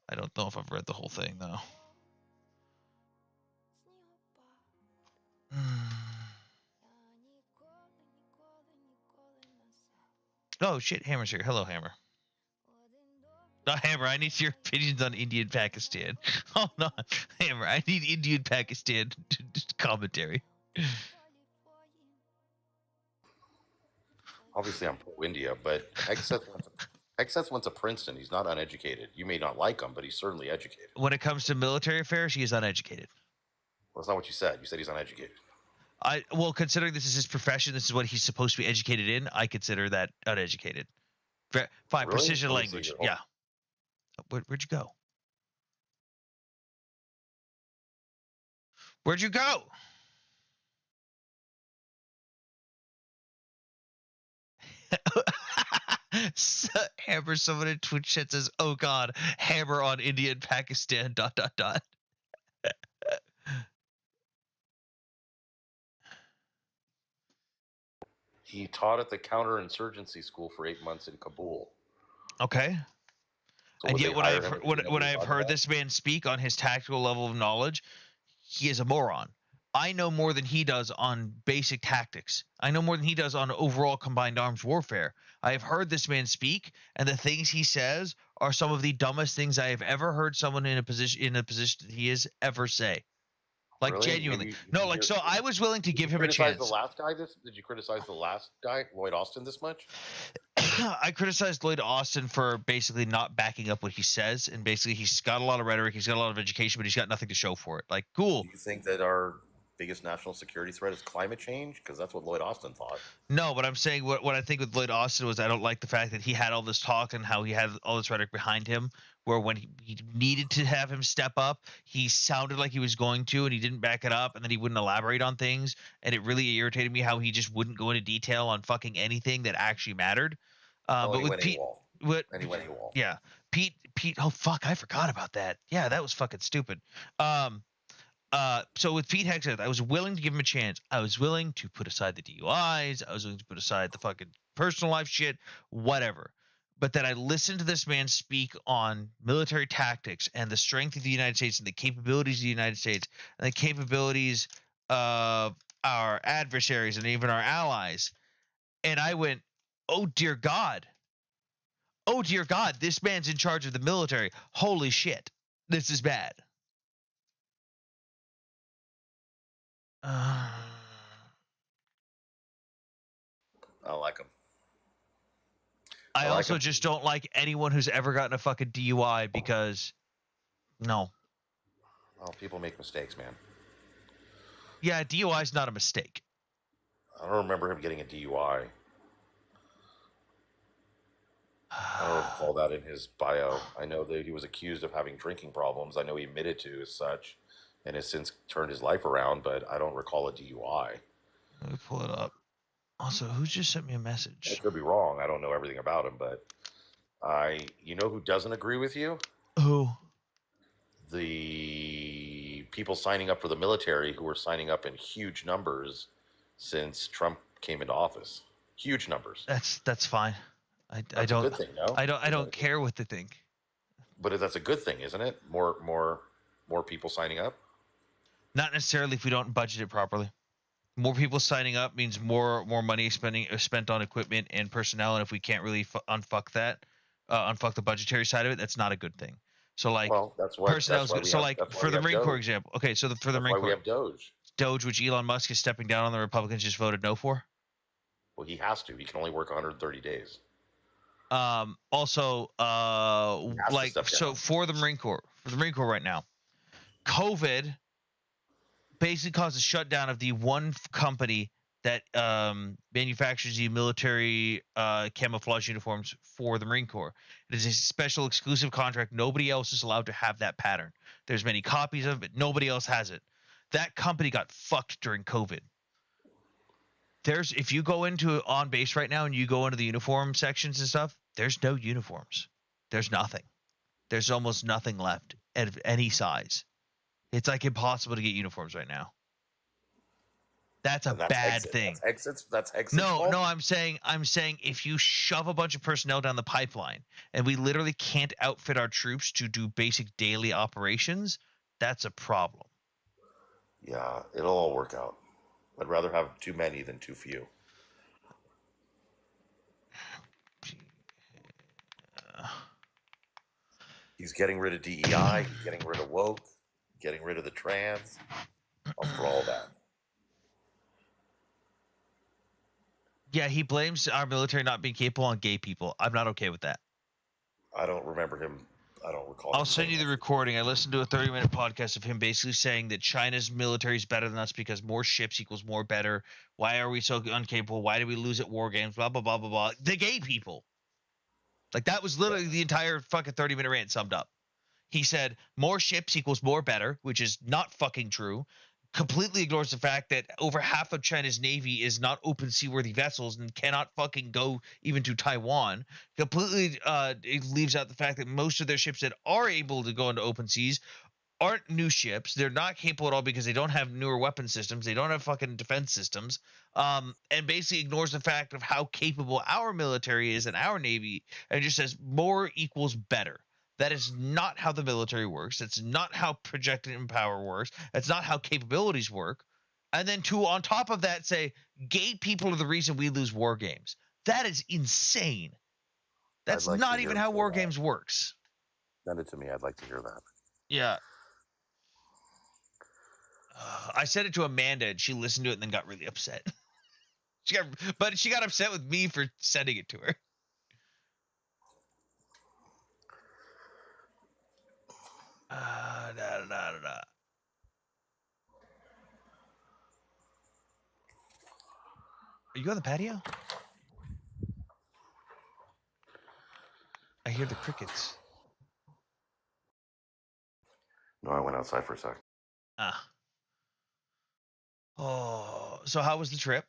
I don't know if I've read the whole thing, though. Oh, shit, Hammer's here. Hello, Hammer. Hammer, I need your opinions on India and Pakistan. Oh, no. Hammer, I need India and Pakistan commentary. Obviously, I'm pro-India, but Hegseth went to Princeton. He's not uneducated. You may not like him, but he's certainly educated. When it comes to military affairs, he is uneducated. Well, that's not what you said. You said he's uneducated. Well, considering this is his profession, this is what he's supposed to be educated in, I consider that uneducated. Fine, really? Precision language. Yeah. Where'd you go? Where'd you go? Hammer, someone in Twitch chat says, oh god, Hammer on India and Pakistan, ... He taught at the counterinsurgency school for 8 months in Kabul. Okay. So And would they yet, when hire I've him heard, if he didn't know what when he was I've talking heard about? this man speak on his tactical level of knowledge, he is a moron. I know more than he does on basic tactics. I know more than he does on overall combined arms warfare. I have heard this man speak, and the things he says are some of the dumbest things I have ever heard someone in a position that he is ever say. Like, Really? genuinely. Maybe No, like, so I was willing to did give you him a criticize the chance. last guy? Did you criticize the last guy, Lloyd Austin, this much? I criticized Lloyd Austin for basically not backing up what he says, and basically he's got a lot of rhetoric, he's got a lot of education, but he's got nothing to show for it. Like, cool. Do you think that our biggest national security threat is climate change? Because that's what Lloyd Austin thought. No, but I'm saying what I think with Lloyd Austin was I don't like the fact that he had all this talk and how he had all this rhetoric behind him, where when he needed to have him step up, he sounded like he was going to, and he didn't back it up, and then he wouldn't elaborate on things, and it really irritated me how he just wouldn't go into detail on fucking anything that actually mattered. But with Pete, And he went AWOL. yeah, Pete. Oh fuck, I forgot about that. Yeah, that was fucking stupid. So with Pete Hegseth, I was willing to give him a chance. I was willing to put aside the DUIs. I was willing to put aside the fucking personal life shit, whatever. But then I listened to this man speak on military tactics and the strength of the United States and the capabilities of the United States and the capabilities of our adversaries and even our allies. And I went, oh dear God. Oh dear God, this man's in charge of the military. Holy shit. This is bad. I don't like him. I like also him. just don't like anyone who's ever gotten a fucking DUI because, no. Well, people make mistakes, man. Yeah, DUI is not a mistake. I don't remember him getting a DUI. I don't recall that in his bio. I know that he was accused of having drinking problems. I know he admitted to as such and has since turned his life around, but I don't recall a DUI. Let me pull it up. Also, who just sent me a message? I could be wrong. I don't know everything about him, but you know who doesn't agree with you? Who? The people signing up for the military who are signing up in huge numbers since Trump came into office. Huge numbers. That's fine. I That's don't. a good thing, no? I don't care what they think. But that's a good thing, isn't it? More people signing up. Not necessarily if we don't budget it properly. More people signing up means more money spent on equipment and personnel, and if we can't really unfuck the budgetary side of it, that's not a good thing. So like, well, that's why personnel. So like for the Marine Corps example, okay. So for the Marine Corps, we have Doge, which Elon Musk is stepping down on, the Republicans just voted no for. Well, he has to. He can only work 130 days. Also, like, so for the Marine Corps right now, COVID basically caused a shutdown of the one company that manufactures the military camouflage uniforms for the Marine Corps. It is a special exclusive contract. Nobody else is allowed to have that pattern. There's many copies of it. Nobody else has it. That company got fucked during COVID. If you go into on base right now and you go into the uniform sections and stuff, there's no uniforms. There's nothing. There's almost nothing left of any size. It's like impossible to get uniforms right now. That's a bad thing. That's exit. No, I'm saying if you shove a bunch of personnel down the pipeline and we literally can't outfit our troops to do basic daily operations, that's a problem. Yeah, it'll all work out. I'd rather have too many than too few. He's getting rid of DEI. He's getting rid of woke. Getting rid of the trans. I'm for all that. Yeah, he blames our military not being capable on gay people. I'm not okay with that. I don't remember him. I don't recall. I'll send you the recording. I listened to a 30-minute podcast of him basically saying that China's military is better than us because more ships equals more better. Why are we so incapable? Why did we lose at war games? Blah, blah, blah, blah, blah. The gay people. Like, that was literally the entire fucking 30-minute rant summed up. He said more ships equals more better, which is not fucking true. Completely ignores the fact that over half of China's navy is not open seaworthy vessels and cannot fucking go even to Taiwan. Completely it leaves out the fact that most of their ships that are able to go into open seas aren't new ships. They're not capable at all because they don't have newer weapon systems. They don't have fucking defense systems. And basically ignores the fact of how capable our military is and our navy, and just says more equals better. That is not how the military works. That's not how projected power works. That's not how capabilities work. And then on top of that, say gay people are the reason we lose war games. That is insane. That's like not to even hear how war that. games works. Send it to me. I'd like to hear that. Yeah. I sent it to Amanda and she listened to it and then got really upset. But she got upset with me for sending it to her. Are you on the patio? I hear the crickets. No, I went outside for a sec. Ah. Oh, so how was the trip?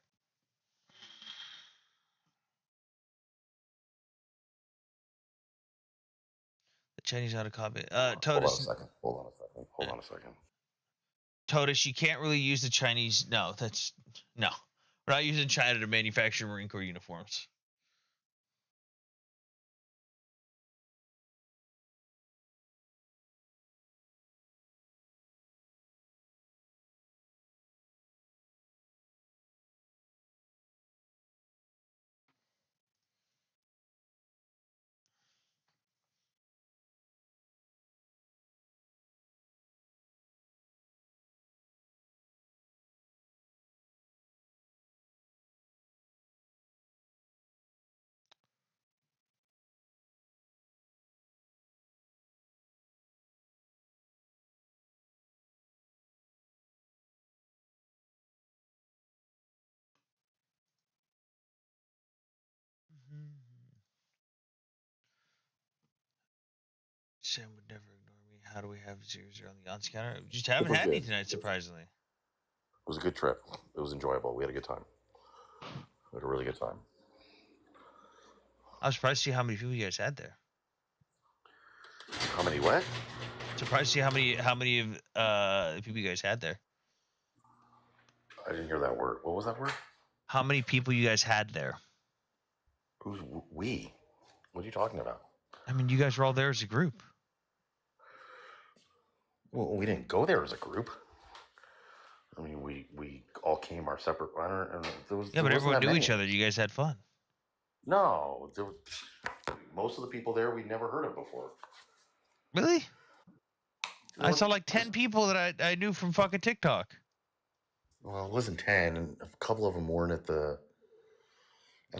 The Chinese out of copy. Totus. Hold on a second. Totus, you can't really use the Chinese. No. We're not using China to manufacture Marine Corps uniforms. Sam would never ignore me. How do we have 0-0 on the on scanner? We just haven't had any tonight, surprisingly. It was a good trip. It was enjoyable. We had a good time. We had a really good time. I was surprised to see how many people you guys had there. How many what? Surprised to see how many of people you guys had there. I didn't hear that word. What was that word? How many people you guys had there? Who's we? What are you talking about? I mean, you guys were all there as a group. Well, we didn't go there as a group. I mean, we all came our separate. I don't. Yeah, but everyone knew each other. You guys had fun. No, most of the people there we never heard of before. Really? I saw like 10 people that I knew from fucking TikTok. Well, it wasn't 10, and a couple of them weren't at the.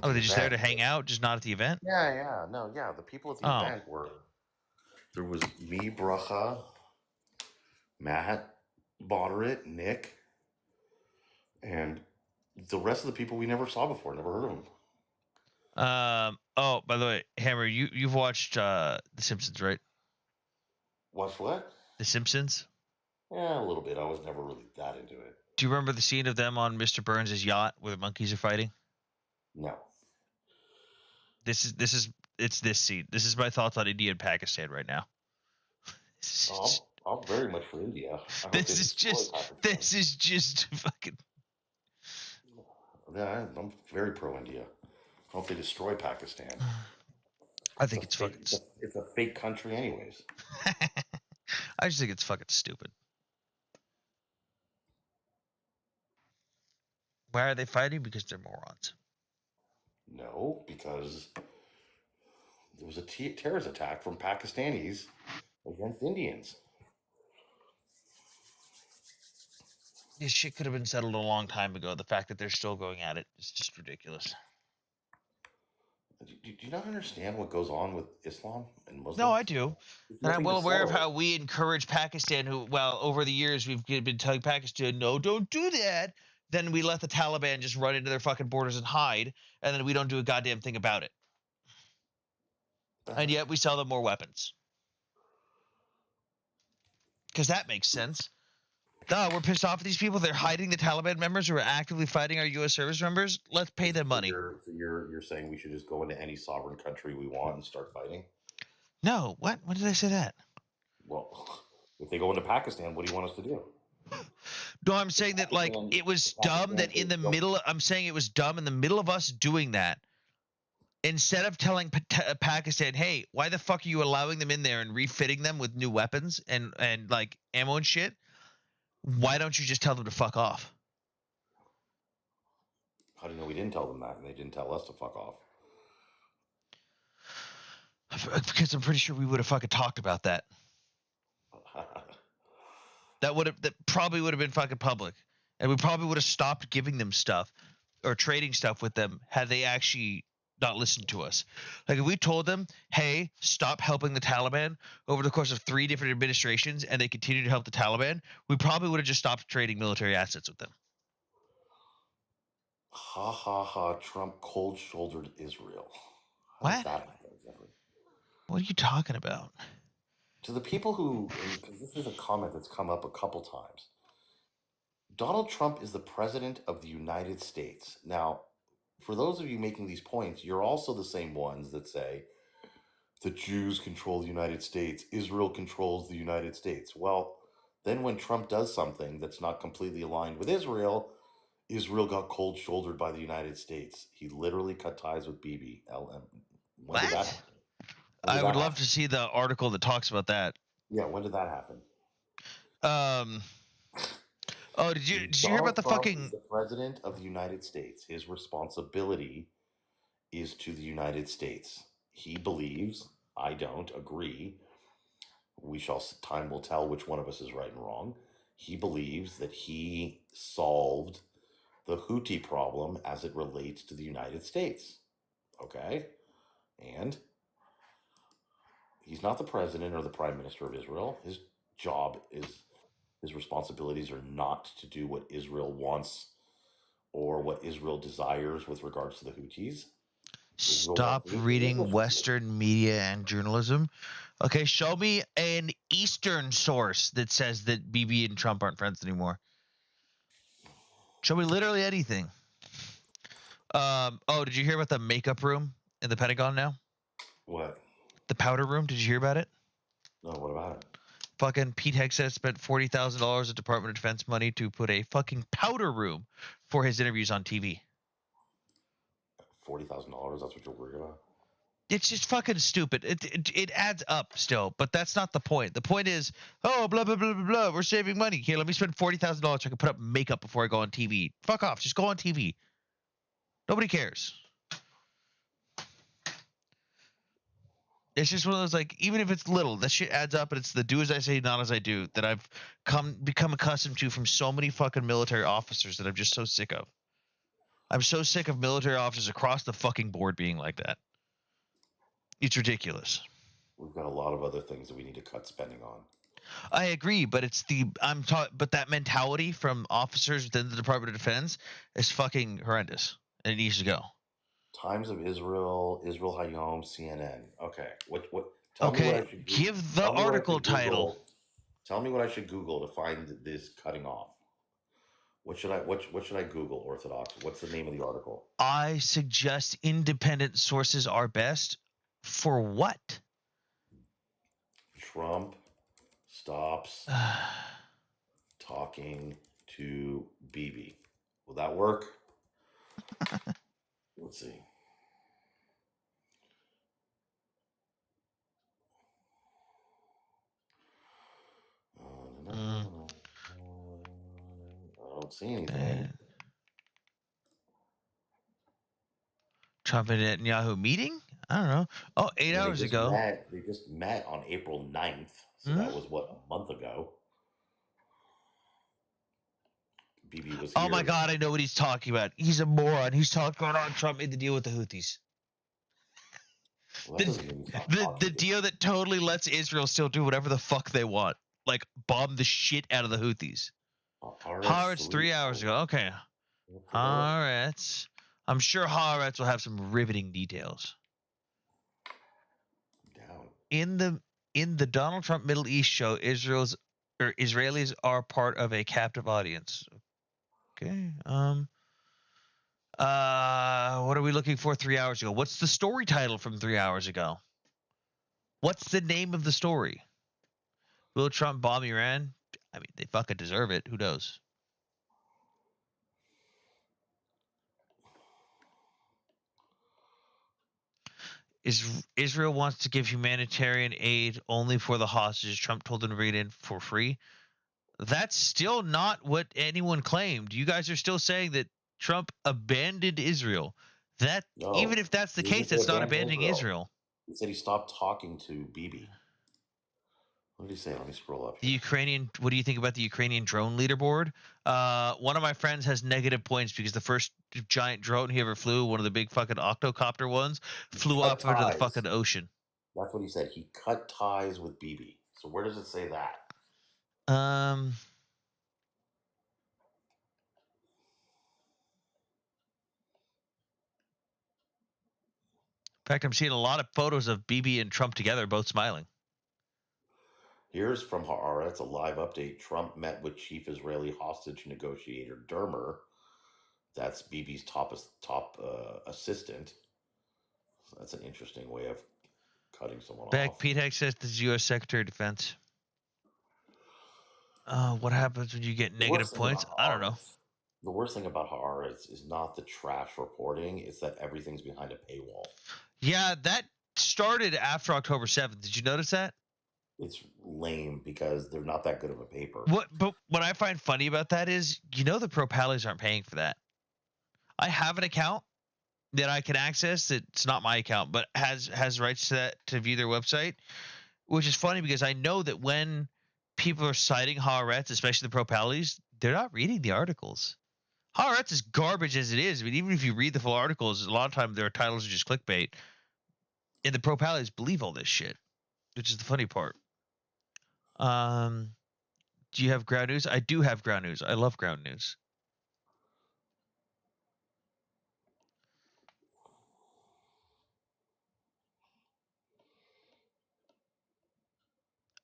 Oh, they're just there to hang out, just not at the event? Yeah. The people at the event were. There was me, Bracha, Matt, Bodderit, Nick, and the rest of the people we never saw before, never heard of them. Oh, by the way, Hammer, you've watched The Simpsons, right? Watched what? The Simpsons? Yeah, a little bit. I was never really that into it. Do you remember the scene of them on Mr. Burns' yacht where the monkeys are fighting? No. It's this scene. This is my thoughts on India and Pakistan right now. I'm very much for India. This is just fucking. Yeah, I'm very pro India. I hope they destroy Pakistan. I think it's fucking. It's a fake country, anyways. I just think it's fucking stupid. Why are they fighting? Because they're morons. No, because there was a terrorist attack from Pakistanis against Indians. This shit could have been settled a long time ago. The fact that they're still going at it is just ridiculous. Do you not understand what goes on with Islam and Muslims? No, I do. And I'm well aware of how we encourage Pakistan, over the years we've been telling Pakistan, no, don't do that. Then we let the Taliban just run into their fucking borders and hide, and then we don't do a goddamn thing about it. And yet we sell them more weapons. Because that makes sense. Duh, we're pissed off at these people. They're hiding the Taliban members who are actively fighting our U.S. service members. Let's pay them money. You're saying we should just go into any sovereign country we want and start fighting? No. What? When did I say that? Well, If they go into Pakistan, what do you want us to do? No, I'm saying that like it was dumb that in the middle. I'm saying it was dumb in the middle of us doing that. Instead of telling Pakistan, hey, why the fuck are you allowing them in there and refitting them with new weapons and like ammo and shit? Why don't you just tell them to fuck off? How do you know we didn't tell them that and they didn't tell us to fuck off? Because I'm pretty sure we would have fucking talked about that. That probably would have been fucking public, and we probably would have stopped giving them stuff or trading stuff with them had they actually not listened to us. Like if we told them, hey, stop helping the Taliban over the course of 3 different administrations, and they continue to help the Taliban, we probably would have just stopped trading military assets with them. Ha ha ha! Trump cold-shouldered Israel. What? What are you talking about? To the people who, because this is a comment that's come up a couple times, Donald Trump is the president of the United States. Now, for those of you making these points, you're also the same ones that say the Jews control the United States, Israel controls the United States. Well, then when Trump does something that's not completely aligned with Israel, Israel got cold-shouldered by the United States. He literally cut ties with Bibi. When did that happen? I would love to see the article that talks about that. Yeah, when did that happen? Oh, did you hear about the fucking... The president of the United States, his responsibility is to the United States. He believes, I don't agree, time will tell which one of us is right and wrong. He believes that he solved the Houthi problem as it relates to the United States. Okay? And he's not the president or the prime minister of Israel. His job is, his responsibilities are not to do what Israel wants or what Israel desires with regards to the Houthis. Stop reading Western media and journalism. Okay, show me an Eastern source that says that Bibi and Trump aren't friends anymore. Show me literally anything. Oh, did you hear about the makeup room in the Pentagon now? What? The powder room. Did you hear about it? No, what about it? Fucking Pete Hegseth spent $40,000 of Department of Defense money to put a fucking powder room for his interviews on TV. $40,000? That's what you're worried about? It's just fucking stupid. It adds up still, but that's not the point. The point is, oh, blah, blah, blah, blah, blah. We're saving money. Here, let me spend $40,000 so I can put up makeup before I go on TV. Fuck off. Just go on TV. Nobody cares. It's just one of those, like, even if it's little, that shit adds up, and it's the do as I say, not as I do that I've become accustomed to from so many fucking military officers that I'm just so sick of. I'm so sick of military officers across the fucking board being like that. It's ridiculous. We've got a lot of other things that we need to cut spending on. I agree, but it's but that mentality from officers within the Department of Defense is fucking horrendous, and it needs to go. Times of Israel, Israel Hayom, CNN. Okay, what? Okay, give the article title. Tell me what I should Google to find this cutting off. What should I Google, Orthodox? What's the name of the article? I suggest independent sources are best. For what? Trump stops talking to Bibi. Will that work? Let's see. I don't see anything. Trump and Netanyahu meeting? I don't know. Oh, 8 hours ago. They just met on April 9th. So that was, what, a month ago? Bibi was here. Oh, my God. I know what he's talking about. He's a moron. He's talking about Trump made the deal with the Houthis. Well, the deal that totally lets Israel still do whatever the fuck they want. Like, bomb the shit out of the Houthis. Haaretz 3 hours ago. Okay. Haaretz. I'm sure Haaretz will have some riveting details. In the Donald Trump Middle East show, Israelis are part of a captive audience. Okay. What are we looking for 3 hours ago? What's the story title from 3 hours ago? What's the name of the story? Will Trump bomb Iran? I mean, they fucking deserve it. Who knows? Israel wants to give humanitarian aid only for the hostages. Trump told them to bring it in for free. That's still not what anyone claimed. You guys are still saying that Trump abandoned Israel. That even No, if that's the he didn't case, say that's not abandon abandoning Israel. He said he stopped talking to Bibi. What did he say? Let me scroll up The here. Ukrainian. What do you think about the Ukrainian drone leaderboard? One of my friends has negative points because the first giant drone he ever flew, one of the big fucking octocopter ones, flew off into the fucking ocean. That's what he said. He cut ties with Bibi. So where does it say that? In fact, I'm seeing a lot of photos of Bibi and Trump together, both smiling. Here's from Haaretz, a live update. Trump met with chief Israeli hostage negotiator Dermer. That's Bibi's top assistant. So that's an interesting way of cutting someone off. Pete Heck says this is U.S. Secretary of Defense. What happens when you get negative points? I don't know. The worst thing about Haaretz is not the trash reporting; it's that everything's behind a paywall. Yeah, that started after October 7th. Did you notice that? It's lame because they're not that good of a paper. But what I find funny about that is, the pro-pallies aren't paying for that. I have an account that I can access. It's not my account, but has rights to that to view their website, which is funny because I know that when people are citing Haaretz, especially the pro-pallies, they're not reading the articles. Haaretz is garbage as it is. I mean, even if you read the full articles, a lot of times their titles are just clickbait. And the pro-pallies believe all this shit, which is the funny part. Do you have ground news? I do have ground news. I love ground news.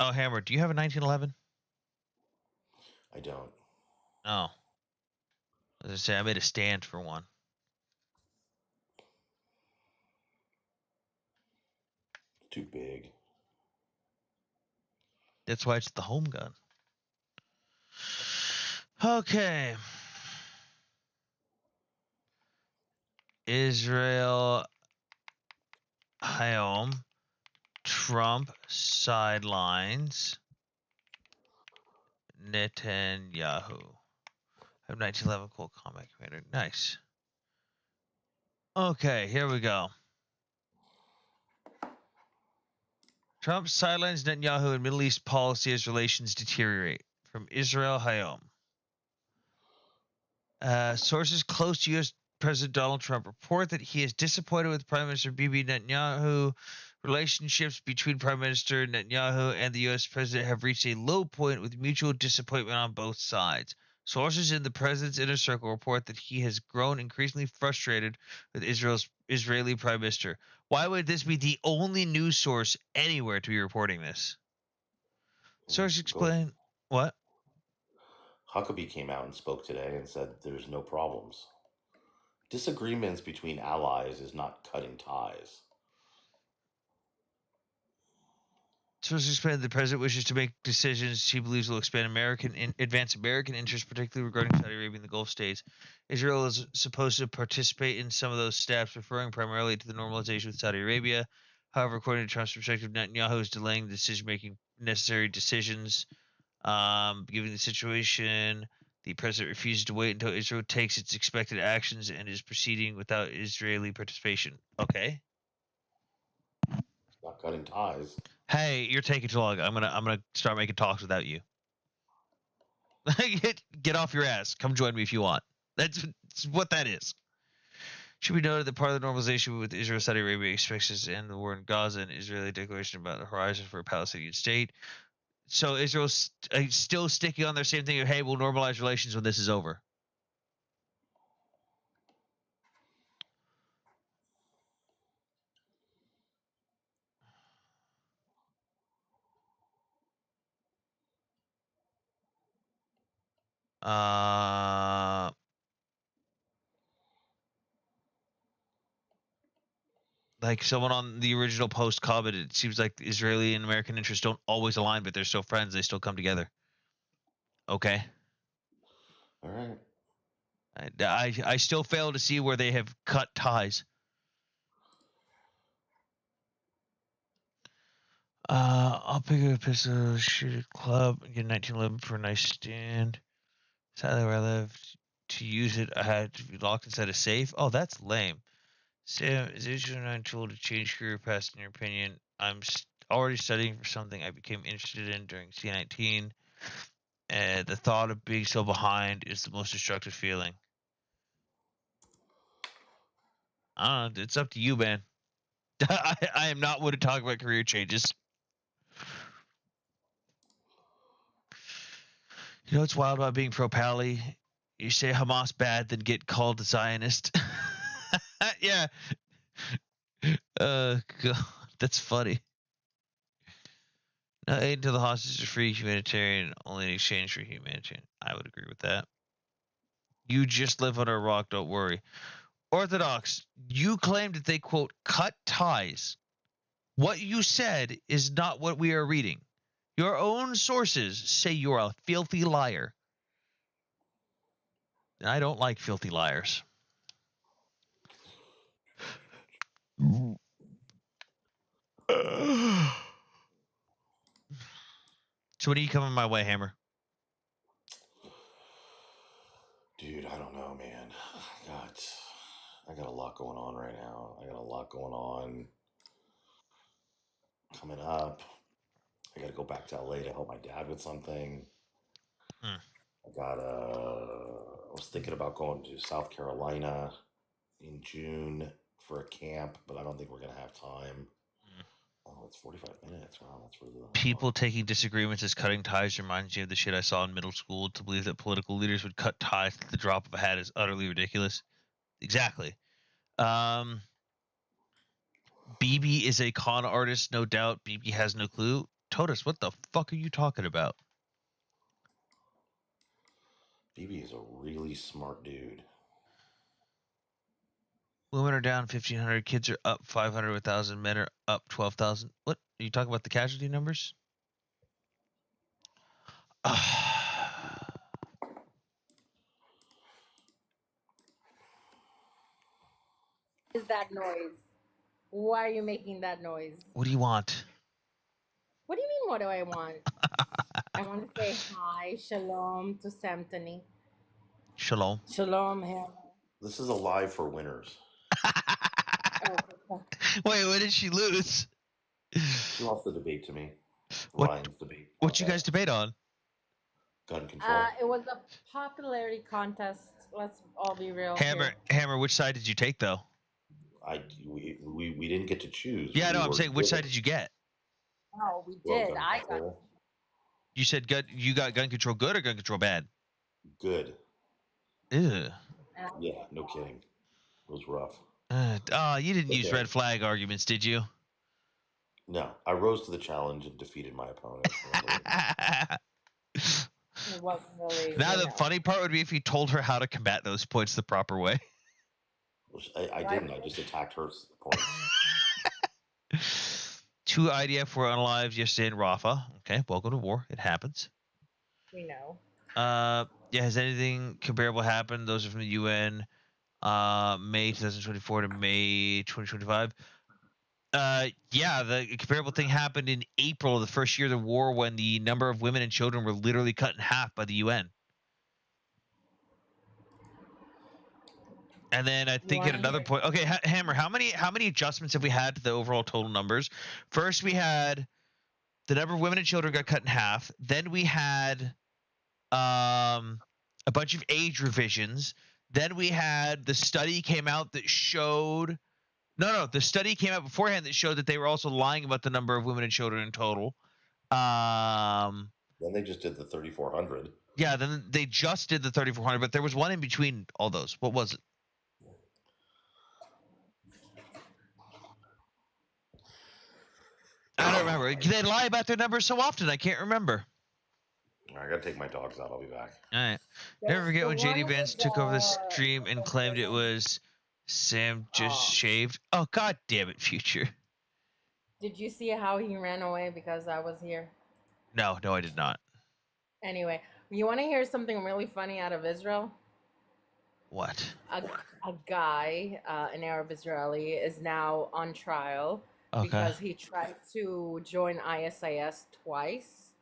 Oh, Hammer, do you have a 1911? I don't. Oh. As I say, I made a stand for one. Too big. That's why it's the home gun. Okay. Israel Hayom. Trump sidelines Netanyahu. I have 1911 Cold Combat Commander. Nice. Okay, here we go. Trump sidelines Netanyahu in Middle East policy as relations deteriorate. From Israel Hayom. Sources close to U.S. President Donald Trump report that he is disappointed with Prime Minister Bibi Netanyahu. Relationships between Prime Minister Netanyahu and the U.S. president have reached a low point with mutual disappointment on both sides. Sources in the president's inner circle report that he has grown increasingly frustrated with Israel's Israeli Prime Minister. Why would this be the only news source anywhere to be reporting this? Sources explain what? Huckabee came out and spoke today and said there's no problems. Disagreements between allies is not cutting ties. Sources explain that the president wishes to make decisions he believes will expand advance American interests, particularly regarding Saudi Arabia and the Gulf states. Israel is supposed to participate in some of those steps, referring primarily to the normalization with Saudi Arabia. However, according to Trump's perspective, Netanyahu is delaying the decision-making necessary decisions. Given the situation, the president refuses to wait until Israel takes its expected actions and is proceeding without Israeli participation. Okay. It's not cutting ties. Hey, you're taking too long. I'm gonna start making talks without you. Get off your ass. Come join me if you want. That's what that is. Should be noted that part of the normalization with Israel Saudi Arabia expects us to end the war in Gaza and Israeli declaration about the horizon for a Palestinian state. So Israel's still sticking on their same thing of, hey, we'll normalize relations when this is over. like someone on the original post-COVID, it seems like Israeli and American interests don't always align, but they're still friends. They still come together. Okay. All right. I still fail to see where they have cut ties. I'll pick up a pistol, shoot a club, and get 1911 for a nice stand. Sadly, where I live, to use it, I had to be locked inside a safe. Oh, that's lame. Sam, is it a tool to change career paths in your opinion? I'm already studying for something I became interested in during C19. And the thought of being so behind is the most destructive feeling. I don't know. It's up to you, man. I am not one to talk about career changes. You know what's wild about being pro-Pally? You say Hamas bad, then get called a Zionist. Yeah. God, that's funny. No, aid until the hostages are free, humanitarian, only in exchange for humanitarian. I would agree with that. You just live on a rock, don't worry. Orthodox, you claimed that they, quote, cut ties. What you said is not what we are reading. Your own sources say you're a filthy liar. And I don't like filthy liars. So when are you coming my way, Hammer? Dude, I don't know, man. I got a lot going on right now. I got a lot going on coming up. I got to go back to LA to help my dad with something. I was thinking about going to South Carolina in June for a camp, but I don't think we're going to have time. Oh, it's 45 minutes. Wow, that's really long. People taking disagreements as cutting ties reminds you of the shit I saw in middle school. To believe that political leaders would cut ties at the drop of a hat is utterly ridiculous. Exactly. BB is a con artist, no doubt. BB has no clue. Totus, what the fuck are you talking about? BB is a really smart dude. Women are down 1,500. Kids are up 500. 1,000. Men are up 12,000. What? Are you talking about the casualty numbers? Is that noise? Why are you making that noise? What do you want? What do you mean, what do I want? I want to say hi, shalom to Samtony. Shalom. Shalom, him. This is a live for winners. Wait, what did she lose? She lost the debate to me. What? Ryan's debate. What you guys debate on? Gun control. It was a popularity contest. Let's all be real. Hammer, which side did you take though? We didn't get to choose. Yeah, no, I'm saying which side did you get? Oh, we did. You said you got gun control good or gun control bad? Good. Ew. Yeah, no kidding. It was rough. You didn't use red flag arguments, did you? No, I rose to the challenge and defeated my opponent. It wasn't really. Now the funny part would be if you told her how to combat those points the proper way. I didn't. I just attacked her points. 2 IDF were unalived yesterday in Rafah. Okay, welcome to war. It happens. We know. Yeah, has anything comparable happened? Those are from the UN. May 2024 to May 2025. Yeah, the comparable thing happened in April of the first year of the war when the number of women and children were literally cut in half by the UN. And then I think at another point, okay, Hammer, how many adjustments have we had to the overall total numbers? First, we had the number of women and children got cut in half. Then we had a bunch of age revisions. Then we had the study came out that showed the study came out beforehand that showed that they were also lying about the number of women and children in total. Then they just did the 3,400. Yeah, then they just did the 3,400, but there was one in between all those. What was it? I don't remember. They lie about their numbers so often. I can't remember. I gotta take my dogs out. I'll be back. All right. Never forget when JD Vance took over the stream and claimed it was Sam just Oh, shaved. Oh, god damn it, Future. did you see how he ran away because I was here? No, I did not. Anyway, you want to hear something really funny out of Israel? What? A guy, an Arab Israeli, is now on trial Okay. because he tried to join ISIS twice,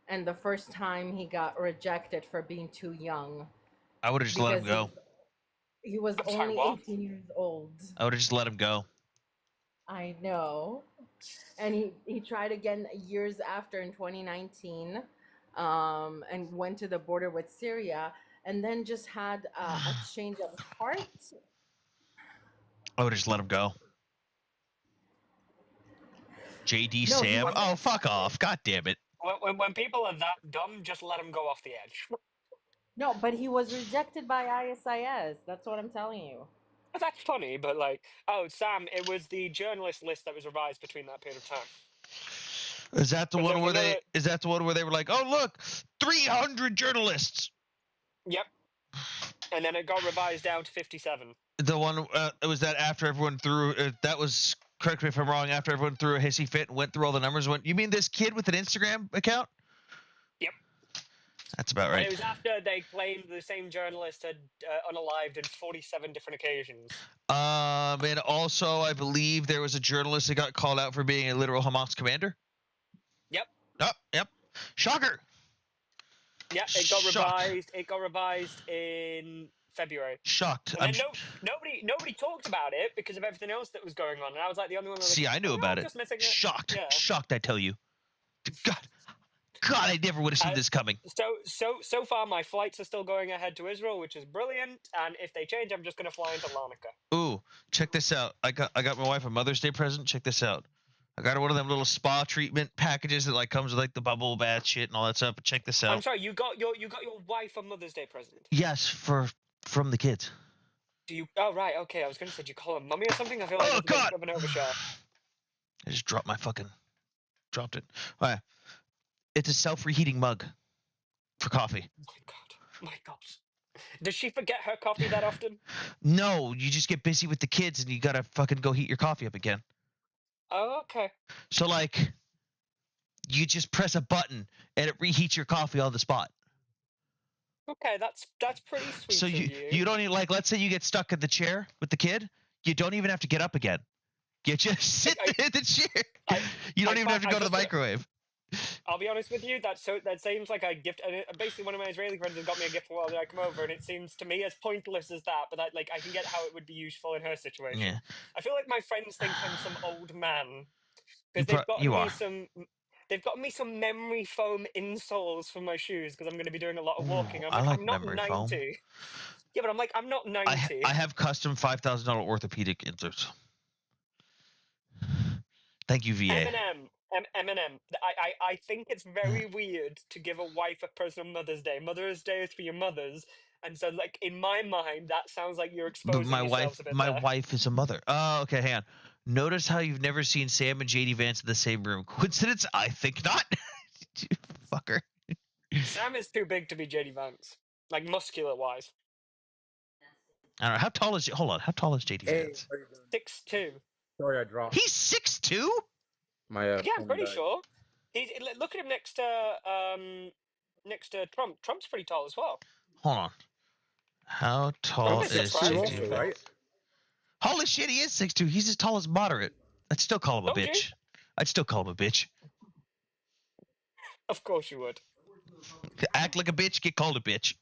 and the first time he got rejected for being too young I would have just let him because go. he was I'm sorry, only what? 18 years old. I would have just let him go. I know. And he tried again years after in 2019, and went to the border with Syria, and then just had a change of heart. I would have just let him go. JD No, he Sam. wasn't Oh, fuck accepted. off. God damn it. When people are that dumb, just let them go off the edge. No, but he was rejected by ISIS. That's what I'm telling you. That's funny, but like, oh, Sam, it was the journalist list that was revised between that period of time. Is that the Because there one was where another. is that the one where they were like, "Oh, look, 300 journalists." Yep. And then it got revised down to 57. The one was that after everyone threw that was, correct me if I'm wrong, after everyone threw a hissy fit and went through all the numbers and went, "You mean this kid with an Instagram account?" Yep. That's about And right. it was after they claimed the same journalist had unalived in 47 different occasions. And also I believe there was a journalist that got called out for being a literal Hamas commander. Yep. Oh, yep. Shocker. Yeah, it got Shock. revised. It got revised in February. Shocked. And then nobody talked about it because of everything else that was going on, and I was like the only one. That was See, like, I knew "Oh, no, about I'm it. just missing it." Shocked. Yeah. Shocked, I tell you. God, I never would have seen this coming. So far, my flights are still going ahead to Israel, which is brilliant. And if they change, I'm just going to fly into Larnaca. Ooh, check this out. I got my wife a Mother's Day present. Check this out. I got her one of them little spa treatment packages that like comes with like the bubble bath shit and all that stuff. But check this out. I'm sorry, you got your wife a Mother's Day present. Yes, from the kids. Do you? Oh right, okay. I was going to say, do you call her mummy or something? I feel like Oh that's a bit God! of an overshare. I just dropped it. All right. It's a self-reheating mug for coffee. My God. Does she forget her coffee that often? No, you just get busy with the kids and you gotta fucking go heat your coffee up again. Oh, okay. So like, you just press a button and it reheats your coffee on the spot. Okay, that's pretty sweet. So of you don't even, like, let's say you get stuck in the chair with the kid, you don't even have to get up again. You just sit there in the chair. You don't even have to go to the microwave. I'll be honest with you, that seems like a gift. And basically, one of my Israeli friends has got me a gift for while I come over, and it seems to me as pointless as that. But I can get how it would be useful in her situation. Yeah. I feel like my friends think I'm some old man because they've got me some memory foam insoles for my shoes because I'm going to be doing a lot of walking. I'm like, I'm not 90. Foam. Yeah, but I'm not 90. I have custom $5,000 orthopedic inserts. Thank you, VA. Eminem. I think it's very weird to give a wife a present on Mother's Day. Mother's Day is for your mothers, and so like in my mind, that sounds like you're exposing yourselves a bit. My wife is a mother. Oh, okay, hang on. Notice how you've never seen Sam and JD Vance in the same room. Coincidence? I think not. Fucker. Sam is too big to be JD Vance, like muscular wise. I don't know. How tall is JD Vance? 6'2". Sorry, I dropped. He's 6'2"? My yeah, I'm pretty sure. Look at him next to Trump. Trump's pretty tall as well. Hold on. How tall is JD Vance? Right? Holy shit, he is 6'2". He's as tall as moderate. I'd still call him a bitch. I'd still call him a bitch. Of course you would. Act like a bitch, get called a bitch.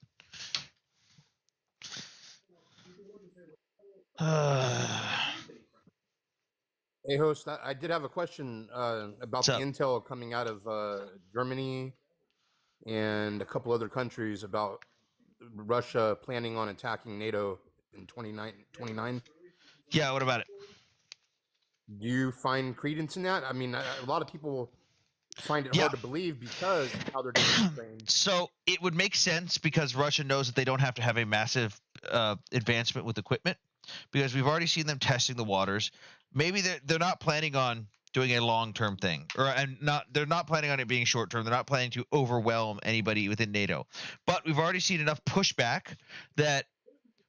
Hey, host, I did have a question about the intel coming out of Germany and a couple other countries about Russia planning on attacking NATO in 29. Yeah, what about it? Do you find credence in that? I mean, a lot of people find it hard to believe because of how they're doing Ukraine. So it would make sense because Russia knows that they don't have to have a massive advancement with equipment because we've already seen them testing the waters. Maybe they're not planning on doing a long-term thing, they're not planning on it being short-term. They're not planning to overwhelm anybody within NATO. But we've already seen enough pushback that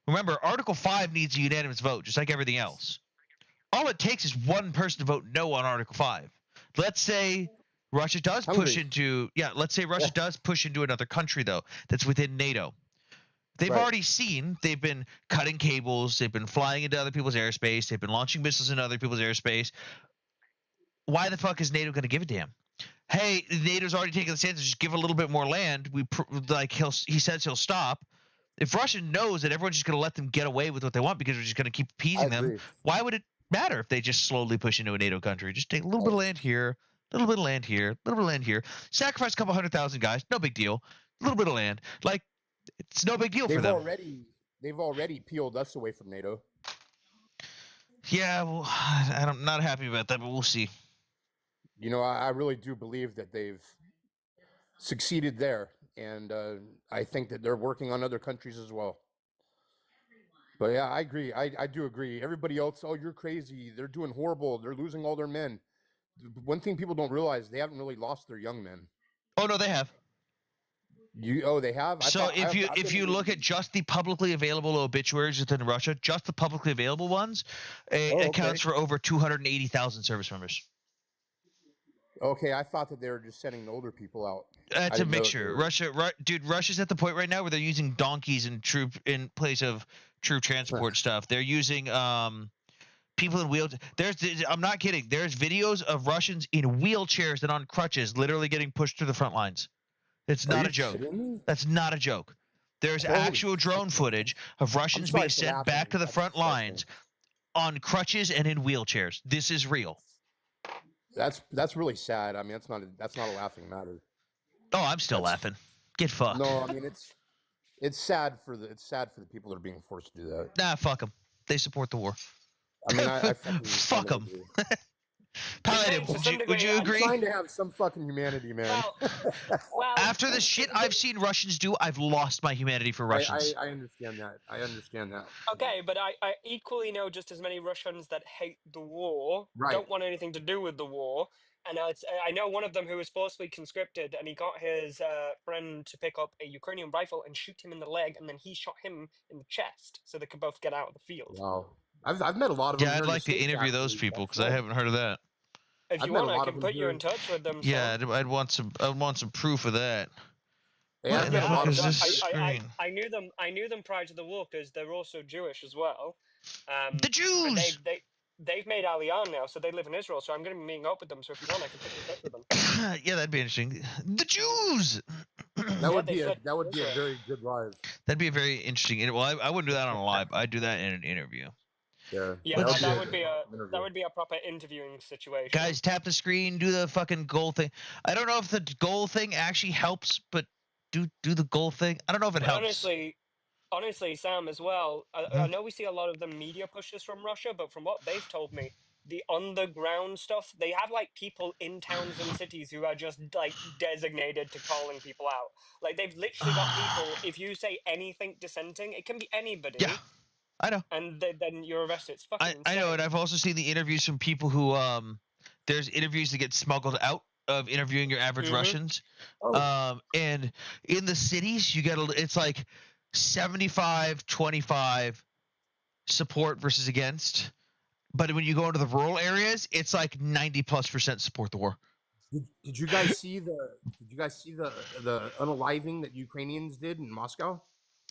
Remember, Article 5 needs a unanimous vote, just like everything else. All it takes is one person to vote no on Article 5. Let's say Russia does push into another country, though, that's within NATO. They've already seen, they've been cutting cables, they've been flying into other people's airspace, they've been launching missiles into other people's airspace. Why the fuck is NATO going to give a damn? Hey, NATO's already taken the stance to just give a little bit more land. He says he'll stop. If Russia knows that everyone's just going to let them get away with what they want because we're just going to keep appeasing them, why would it matter if they just slowly push into a NATO country? Just take a little bit of land here, a little bit of land here, a little bit of land here. Sacrifice a couple 100,000 guys, no big deal. A little bit of land, like it's no big deal for them. They've already peeled us away from NATO. Yeah, well, I'm not happy about that, but we'll see. You know, I really do believe that they've succeeded there, and I think that they're working on other countries as well. But yeah, I agree. I do agree. Everybody else, oh, you're crazy. They're doing horrible. They're losing all their men. One thing people don't realize, they haven't really lost their young men. Oh no, they have. They have. So if you look at just the publicly available obituaries within Russia, just the publicly available ones, it accounts for over 280,000 service members. Okay, I thought that they were just sending the older people out. That's a mixture. Russia's at the point right now where they're using donkeys in place of troop transport stuff. They're using people in wheelchairs. I'm not kidding. There's videos of Russians in wheelchairs and on crutches, literally getting pushed to the front lines. It's not a joke. That's not a joke. There's actual drone footage of Russians being sent back to the front lines on crutches and in wheelchairs. This is real. That's really sad. I mean, that's not a laughing matter. Oh, I'm still laughing. Get fucked. No, I mean it's sad for the people that are being forced to do that. Nah, fuck them. They support the war. I mean, I fuck them. Paladin, would you agree? I'm trying to have some fucking humanity, man. Well, after the shit I've seen Russians do, I've lost my humanity for Russians. I understand that. Okay, but I equally know just as many Russians that hate the war, don't want anything to do with the war. And I know one of them who was forcibly conscripted, and he got his friend to pick up a Ukrainian rifle and shoot him in the leg, and then he shot him in the chest so they could both get out of the field. Wow. I've met a lot of them. Yeah, I'd like to interview those people because I haven't heard of that. If you want, I can put you in touch with them. Yeah, I'd want some proof of that. Yeah, I knew them prior to the war because they're also Jewish as well. The Jews. They've made Aliyah now, so they live in Israel. So I'm going to be meeting up with them. So if you want, I can put you in touch with them. Yeah, that'd be interesting. The Jews. That would be a very good live. That'd be a very interesting. Well, I wouldn't do that on a live. I'd do that in an interview. Yeah, that would be a proper interviewing situation. Guys, tap the screen, do the fucking goal thing. I don't know if the goal thing actually helps, but do the goal thing. I don't know if it helps. Honestly, Sam, as well. I know we see a lot of the media pushes from Russia, but from what they've told me, the underground stuff, they have like people in towns and cities who are just like designated to calling people out. Like they've literally got people. If you say anything dissenting, it can be anybody. Yeah. I know. And then you're arrested. It's fucking insane. I know, and I've also seen the interviews from people who there's interviews that get smuggled out of interviewing your average Russians. And in the cities, it's like 75-25 support versus against. But when you go into the rural areas, it's like 90+% support the war. Did you guys see the unaliving that Ukrainians did in Moscow?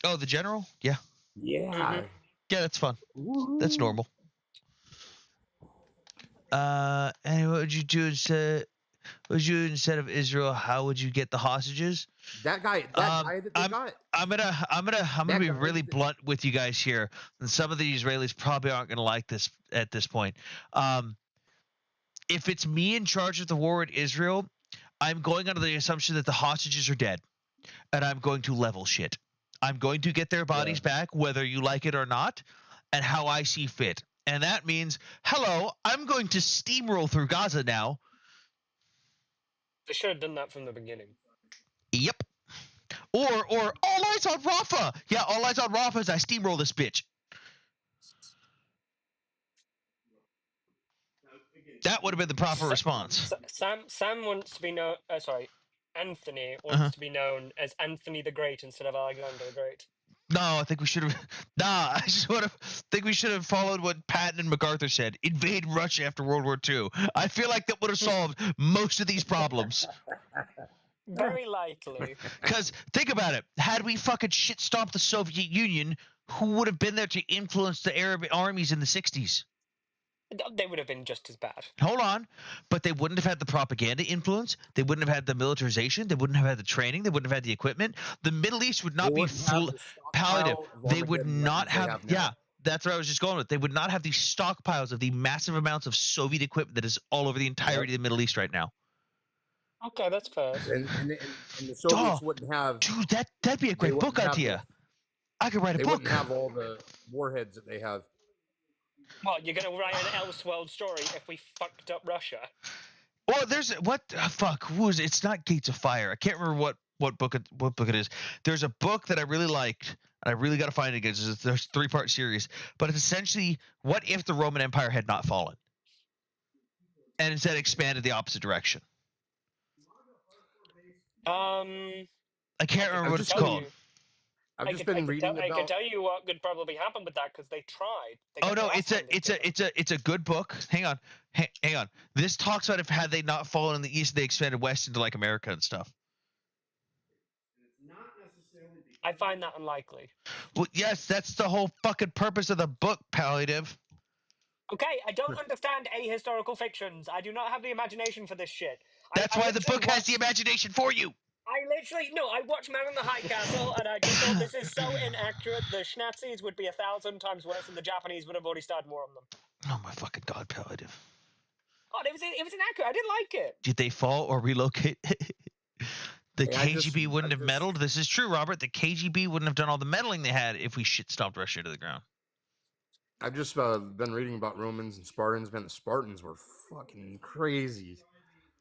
Oh, the general? Yeah. Yeah. Yeah, that's fun. Woo-hoo. That's normal. And what would you do instead of Israel? How would you get the hostages? That guy that they got. I'm gonna be really blunt with you guys here, and some of the Israelis probably aren't gonna like this at this point. If it's me in charge of the war in Israel, I'm going under the assumption that the hostages are dead, and I'm going to level shit. I'm going to get their bodies back, whether you like it or not, and how I see fit. And that means, hello, I'm going to steamroll through Gaza now. They should have done that from the beginning. Yep. Or all eyes on Rafah. Yeah, all eyes on Rafah as I steamroll this bitch. That would have been the proper response. Sam wants to be known. Anthony wants to be known as Anthony the Great instead of Alexander the Great. No, I think we should have. Nah, I just think we should have followed what Patton and MacArthur said. Invade Russia after World War II. I feel like that would have solved most of these problems. Very likely. Because think about it. Had we fucking shit stomped the Soviet Union, who would have been there to influence the Arab armies in the 60s? They would have been just as bad. Hold on. But they wouldn't have had the propaganda influence. They wouldn't have had the militarization. They wouldn't have had the training. They wouldn't have had the equipment. The Middle East would not be paladin. They would not have. Yeah, that's what I was just going with. They would not have these stockpiles of the massive amounts of Soviet equipment that is all over the entirety of the Middle East right now. Okay, that's fair. And the Soviets wouldn't have. Dude, that'd be a great book idea. I could write a book. They wouldn't have all the warheads that they have. What, you're gonna write an Elseworld story if we fucked up Russia? Well, there's fuck. Who is it? It's not Gates of Fire. I can't remember what book it is. There's a book that I really liked, and I really got to find it again. There's a 3-part series, but it's essentially what if the Roman Empire had not fallen, and instead expanded the opposite direction. I can't remember what it's called. I've just been reading about. I can tell you what could probably happen with that because they tried. Oh no, it's a good book. Hang on. This talks about if had they not fallen in the East, they expanded west into like America and stuff. I find that unlikely. Well, yes, that's the whole fucking purpose of the book, Palliative. Okay, I don't understand ahistorical fictions. I do not have the imagination for this shit. That's why the book has the imagination for you. I watched Man in the High Castle, and I just thought this is so inaccurate. The Schnazis would be 1,000 times worse, and the Japanese would have already started war on them. Oh my fucking god, Palliative. God, it was inaccurate. I didn't like it. Did they fall or relocate? The KGB wouldn't have meddled. This is true, Robert. The KGB wouldn't have done all the meddling they had if we shit stomped Russia to the ground. I've just been reading about Romans and Spartans. Man, the Spartans were fucking crazy.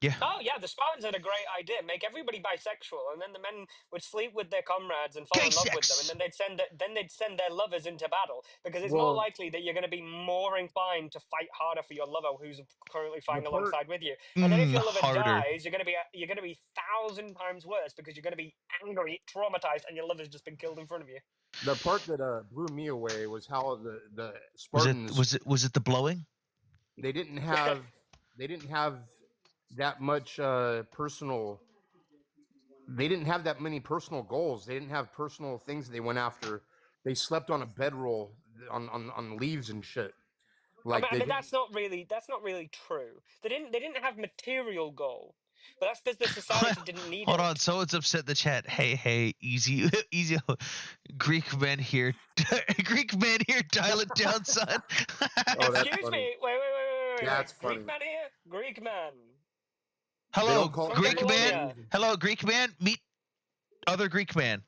Yeah. Oh yeah, the Spartans had a great idea: make everybody bisexual, and then the men would sleep with their comrades and fall in love with them, and then they'd send their lovers into battle because it's more likely that you're going to be more inclined to fight harder for your lover who's currently fighting alongside with you. And then if your lover dies, you're going to be 1,000 times worse because you're going to be angry, traumatized, and your lover's just been killed in front of you. The part that blew me away was how the Spartans was it the blowing? They didn't have that much personal. They didn't have that many personal goals. They didn't have personal things they went after. They slept on a bedroll on leaves and shit. Like that's not really true. They didn't have material goal. But that's because the society didn't need Hold on, someone's upset in the chat. Hey, easy. Greek man here. Greek man here, dial it down, son. Excuse me. Wait. That's Greek funny. man here? Greek man. Hello, Greek man. Hello, Greek man. Meet other Greek man.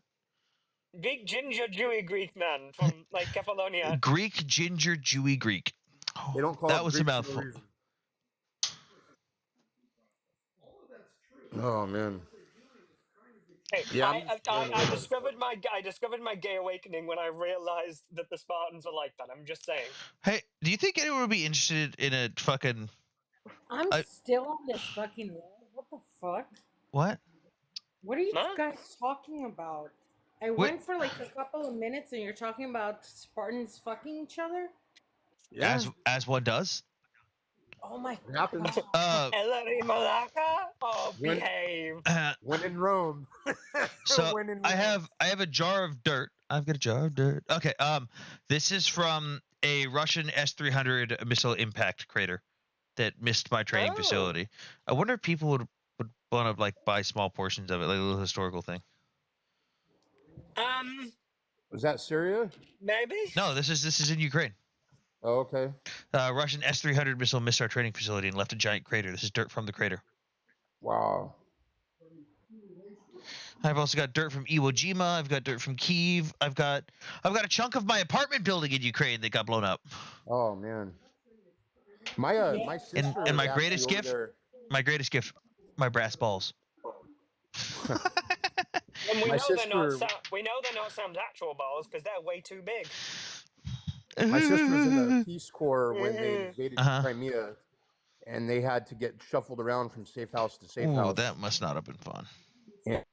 Big ginger Jewy Greek man from like Kefalonia. Greek ginger Jewy Greek. Oh, they don't call that it was Greek a mouthful. Oh man. Hey, yeah, I discovered my gay awakening when I realized that the Spartans are like that. I'm just saying. Hey, do you think anyone would be interested in a fucking? I'm still on this fucking wall. What the fuck? What? What are you guys talking about? I went for like a couple of minutes, and you're talking about Spartans fucking each other. Yeah. As one does. Oh my god. Ellery Malaka? Oh, behave. When in Rome. So I have a jar of dirt. I've got a jar of dirt. Okay. This is from a Russian S-300 missile impact crater that missed my training facility. I wonder if people would want to like buy small portions of it, like a little historical thing. Was that Syria? Maybe. No, this is in Ukraine. Oh, okay. Russian S-300 missile missed our training facility and left a giant crater. This is dirt from the crater. Wow. I've also got dirt from Iwo Jima. I've got dirt from Kyiv. I've got a chunk of my apartment building in Ukraine that got blown up. Oh man. My sister and my greatest gift, my brass balls. And we know they're not Sam's actual balls because they're way too big. My sister was in the Peace Corps when they invaded Crimea, and they had to get shuffled around from safe house to safe house. That must not have been fun.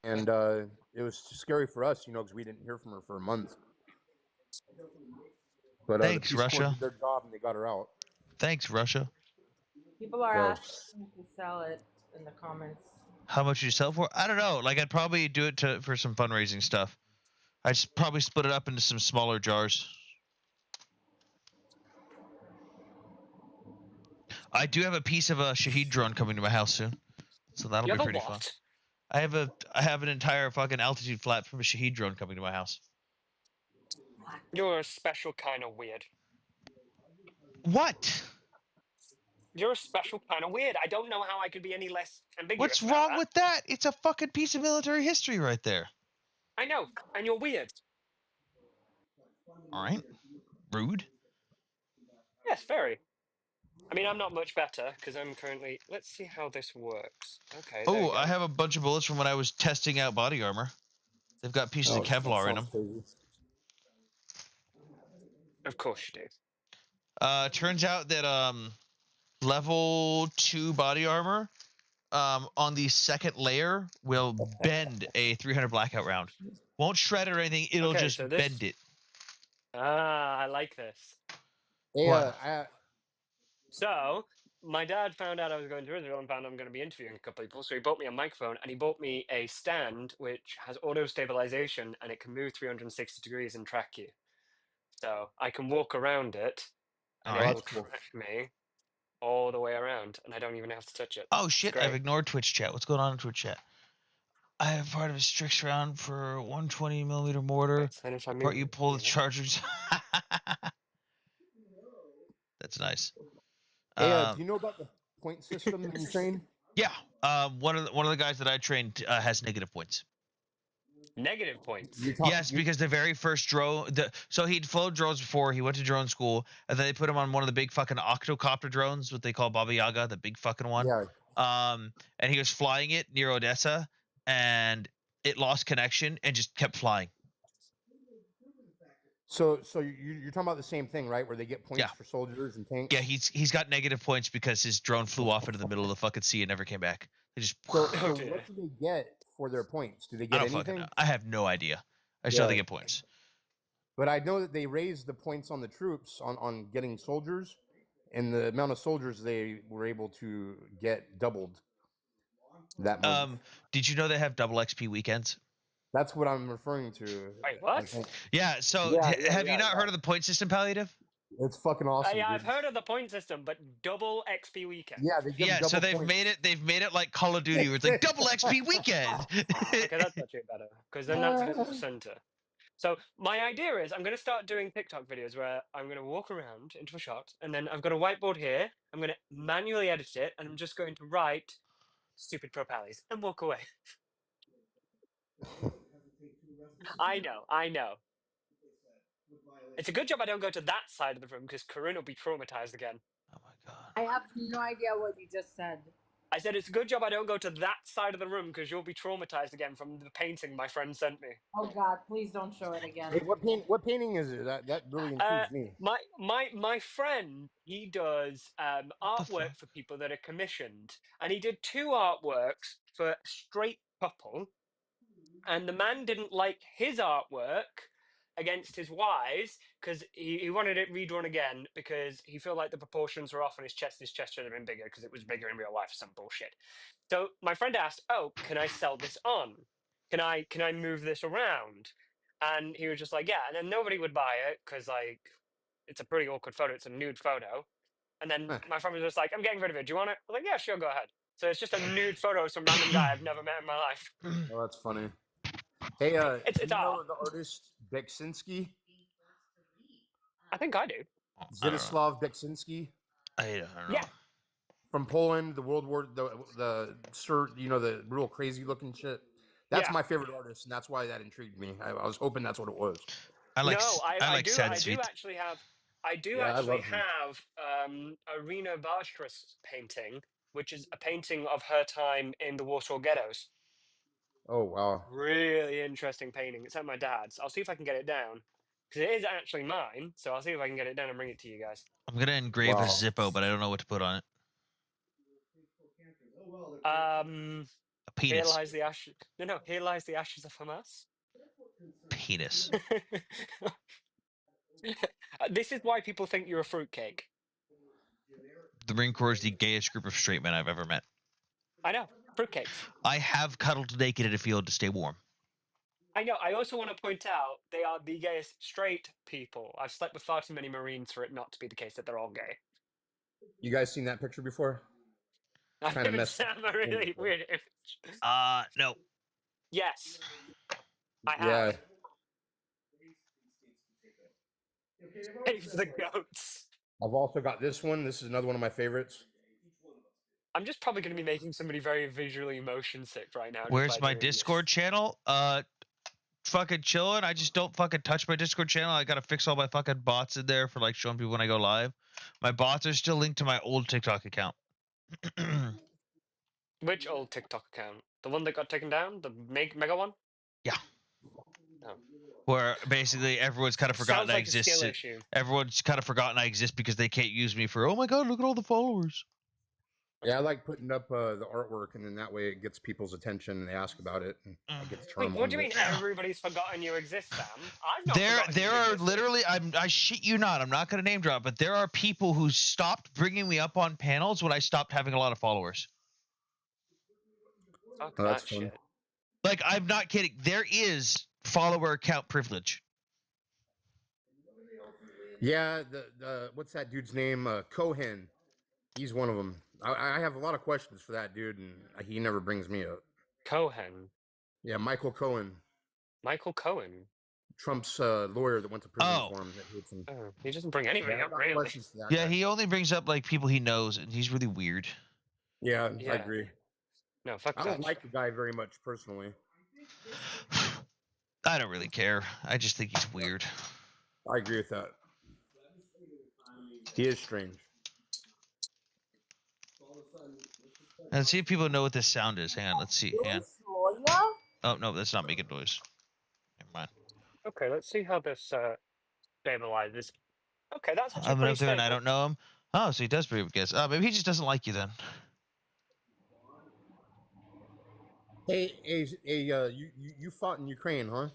And it was scary for us, because we didn't hear from her for a month. But thanks, the Peace Corps Russia. did their job and they got her out. Thanks, Russia. People are asking to sell it in the comments. How much you sell for? I don't know. Like, I'd probably do it for some fundraising stuff. I'd probably split it up into some smaller jars. I do have a piece of a Shahed drone coming to my house soon, so that'll be pretty fun. I have an entire fucking altitude flap from a Shahed drone coming to my house. You're a special kind of weird. What? You're a special kind of weird. I don't know how I could be any less ambiguous. What's wrong with that? It's a fucking piece of military history right there. I know, and you're weird. All right. Rude. Yes, very. I mean, I'm not much better because I'm currently. Let's see how this works. Okay. Oh, I have a bunch of bullets from when I was testing out body armor. They've got pieces of Kevlar in them. Crazy. Of course you do. Turns out that level 2 body armor on the second layer will bend a 300 blackout round. Won't shred it or anything. It'll just bend it. Ah, I like this. Yeah. So, my dad found out I was going to Israel and found I'm going to be interviewing a couple people. So he bought me a microphone and he bought me a stand which has auto stabilization and it can move 360 degrees and track you. So I can walk around it and it will track me all the way around and I don't even have to touch it. Oh shit, I've ignored Twitch chat. What's going on in Twitch chat? I have part of a Strix round for 120mm mortar. Part you pull the chargers. That's nice. Hey, do you know about the point system that you train? Yeah. One of the guys that I trained has negative points. Negative points. Yes, because the very first drone. So he'd flown drones before. He went to drone school, and then they put him on one of the big fucking octocopter drones, what they call Baba Yaga, the big fucking one. Yeah. And he was flying it near Odessa, and it lost connection and just kept flying. So you're talking about the same thing, right? Where they get points for soldiers and tanks. Yeah, he's got negative points because his drone flew off into the middle of the fucking sea and never came back. They just. So what do they get for their points? Do they get anything? I have no idea. I just know they get points. But I know that they raised the points on the troops on getting soldiers, and the amount of soldiers they were able to get doubled. That month. Did you know they have double XP weekends? That's what I'm referring to. Wait, what? Yeah, so have you not heard of the point system, Palliative? It's fucking awesome. Yeah, I've heard of the point system, but double XP weekend. Yeah, so they've made it like Call of Duty, where it's like double XP weekend. Okay, that's actually better, because then that's the center. So my idea is I'm going to start doing TikTok videos where I'm going to walk around into a shot, and then I've got a whiteboard here. I'm going to manually edit it, and I'm just going to write stupid propallies and walk away. I know. It's a good job I don't go to that side of the room because Karun will be traumatized again. Oh my god. I have no idea what you just said. I said it's a good job I don't go to that side of the room because you'll be traumatized again from the painting my friend sent me. Oh god, please don't show it again. Hey, what painting is it? That really intrigues me. My friend, he does artwork for people that are commissioned, and he did 2 artworks for a straight couple, and the man didn't like his artwork against his wives because he wanted it redrawn again because he felt like the proportions were off on his chest. His chest should have been bigger because it was bigger in real life or some bullshit. So my friend asked, "Oh, can I sell this on? Can I move this around?" And he was just like, "Yeah." And then nobody would buy it because like it's a pretty awkward photo. It's a nude photo. And then my friend was just like, "I'm getting rid of it. Do you want it?" I was like, "Yeah, sure, go ahead." So it's just a nude photo of some random guy I've never met in my life. Oh, that's funny. Hey, it's you know the artist Beksinski? I think I do. Zdzislaw Beksinski. I don't know. Yeah. From Poland, the World War, the real crazy looking shit. That's my favorite artist, and that's why that intrigued me. I was hoping that's what it was. I do actually have Irina Barstra's painting, which is a painting of her time in the Warsaw ghettos. Oh, wow. Really interesting painting. It's at my dad's. I'll see if I can get it down. Because it is actually mine, so I'll see if I can get it down and bring it to you guys. I'm going to engrave a Zippo, but I don't know what to put on it. A penis. Here lies the ashes. No, here lies the ashes of Hamas. Penis. This is why people think you're a fruitcake. The Marine Corps is the gayest group of straight men I've ever met. I know, fruitcakes. I have cuddled naked in a field to stay warm. I know. I also want to point out they are the gayest straight people. I've slept with far too many Marines for it not to be the case that they're all gay. You guys seen that picture before? I've never seen a really weird image. No. Yes. I have. Yeah. It's the goats. I've also got this one. This is another one of my favorites. I'm just probably going to be making somebody very visually motion sick right now. Where's my Discord channel? Fucking chilling. I just don't fucking touch my Discord channel. I gotta fix all my fucking bots in there for like showing people when I go live. My bots are still linked to my old TikTok account. Which old TikTok account? The one that got taken down? The mega one? Yeah. Oh. Where basically everyone's kind of forgotten I exist. Everyone's kind of forgotten I exist because they can't use me for, oh my god, look at all the followers. Yeah, I like putting up the artwork, and then that way it gets people's attention, and they ask about it. And I get to turn them on. What do you mean everybody's forgotten you exist, Sam? I've not there are literally, I shit you not, I'm not going to name drop, but there are people who stopped bringing me up on panels when I stopped having a lot of followers. Oh, that's fun. Like, I'm not kidding. There is follower account privilege. Yeah, the what's that dude's name? Cohen. He's one of them. I have a lot of questions for that dude, and he never brings me up. Cohen? Yeah, Michael Cohen. Michael Cohen? Trump's lawyer that went to prison for him. He doesn't bring anybody up, really. Yeah, he only brings up, like, people he knows, and he's really weird. Yeah, I agree. No, fuck I don't like the guy very much, personally. I don't really care. I just think he's weird. I agree with that. He is strange. And see if people know what this sound is. Hang on, let's see. Hang on. Oh, no, that's not making noise. Never mind. Okay, let's see how this stabilizes. Okay, that's actually I'm pretty up there and I don't know him. Oh, so he does bring up guests. Oh, maybe he just doesn't like you then. Hey, you fought in Ukraine, huh?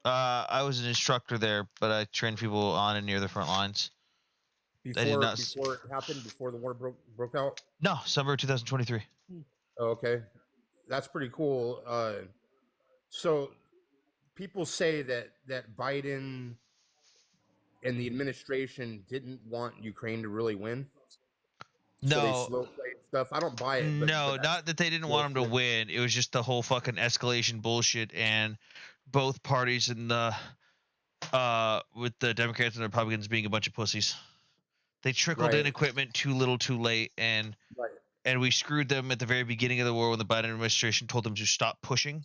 I was an instructor there, but I trained people on and near the front lines. Before it happened, before the war broke out? No, summer 2023. Oh, okay, that's pretty cool. So people say that Biden and the administration didn't want Ukraine to really win. No, so they slow played stuff. I don't buy it. No, not that they didn't want them to win. It was just the whole fucking escalation bullshit, and both parties in the with the Democrats and the Republicans being a bunch of pussies. They trickled in equipment too little, too late, and we screwed them at the very beginning of the war when the Biden administration told them to stop pushing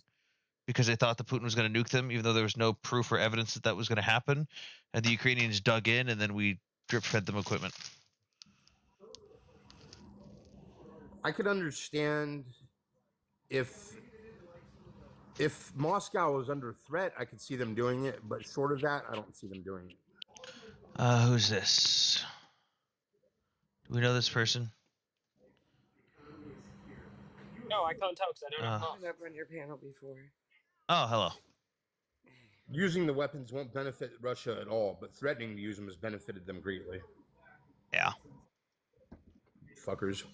because they thought that Putin was going to nuke them, even though there was no proof or evidence that that was going to happen. And the Ukrainians dug in, and then we drip-fed them equipment. I could understand if Moscow was under threat, I could see them doing it, but short of that, I don't see them doing it. Who's this? Do we know this person? No, I can't tell because I don't know. I've never run your panel before. Oh, hello. Using the weapons won't benefit Russia at all, but threatening to use them has benefited them greatly. Yeah. Fuckers.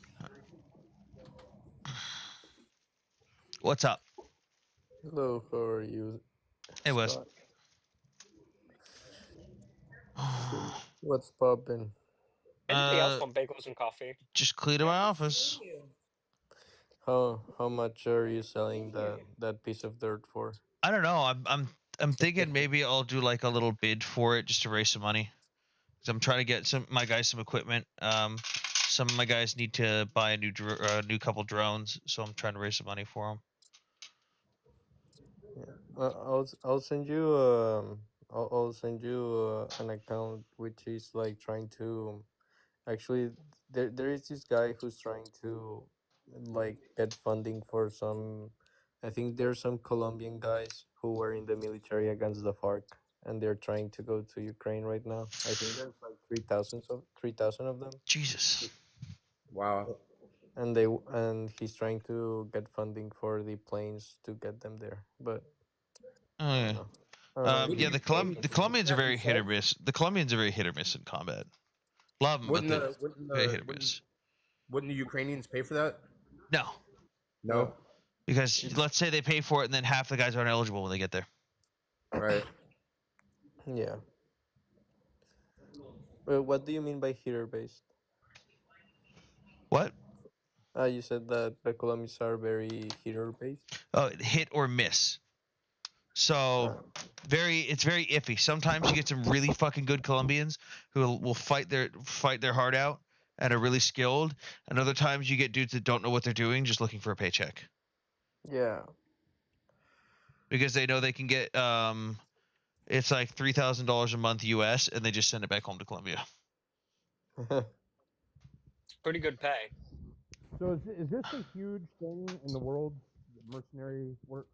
What's up? Hello, how are you? Hey, Wes. What's poppin'? Anybody else want bagels and coffee? Just clean to my office. How much are you selling that piece of dirt for? I don't know. I'm thinking maybe I'll do like a little bid for it just to raise some money. Cause I'm trying to get my guys some equipment. Some of my guys need to buy a new couple drones, so I'm trying to raise some money for them. Yeah. I'll send you I'll send you an account which is like trying to actually there is this guy who's trying to like get funding for some. I think there's some Colombian guys who were in the military against the FARC, and they're trying to go to Ukraine right now. I think there's like 3,000 of them. Jesus. Wow. And he's trying to get funding for the planes to get them there, but oh, yeah. Yeah, the Colombians are very hit or miss. The Colombians are very hit or miss in combat. Love them, but they're very hit or miss. Wouldn't the Ukrainians pay for that? No. No. Because let's say they pay for it, and then half the guys aren't eligible when they get there. Right. Yeah. What do you mean by hitter based? What? You said that the Colombians are very hitter based. Oh, hit or miss. So it's very iffy. Sometimes you get some really fucking good Colombians who will fight their heart out and are really skilled, and other times you get dudes that don't know what they're doing, just looking for a paycheck. Yeah. Because they know they can get it's like $3,000 a month US, and they just send it back home to Colombia. Pretty good pay. So is this a huge thing in the world, mercenary work?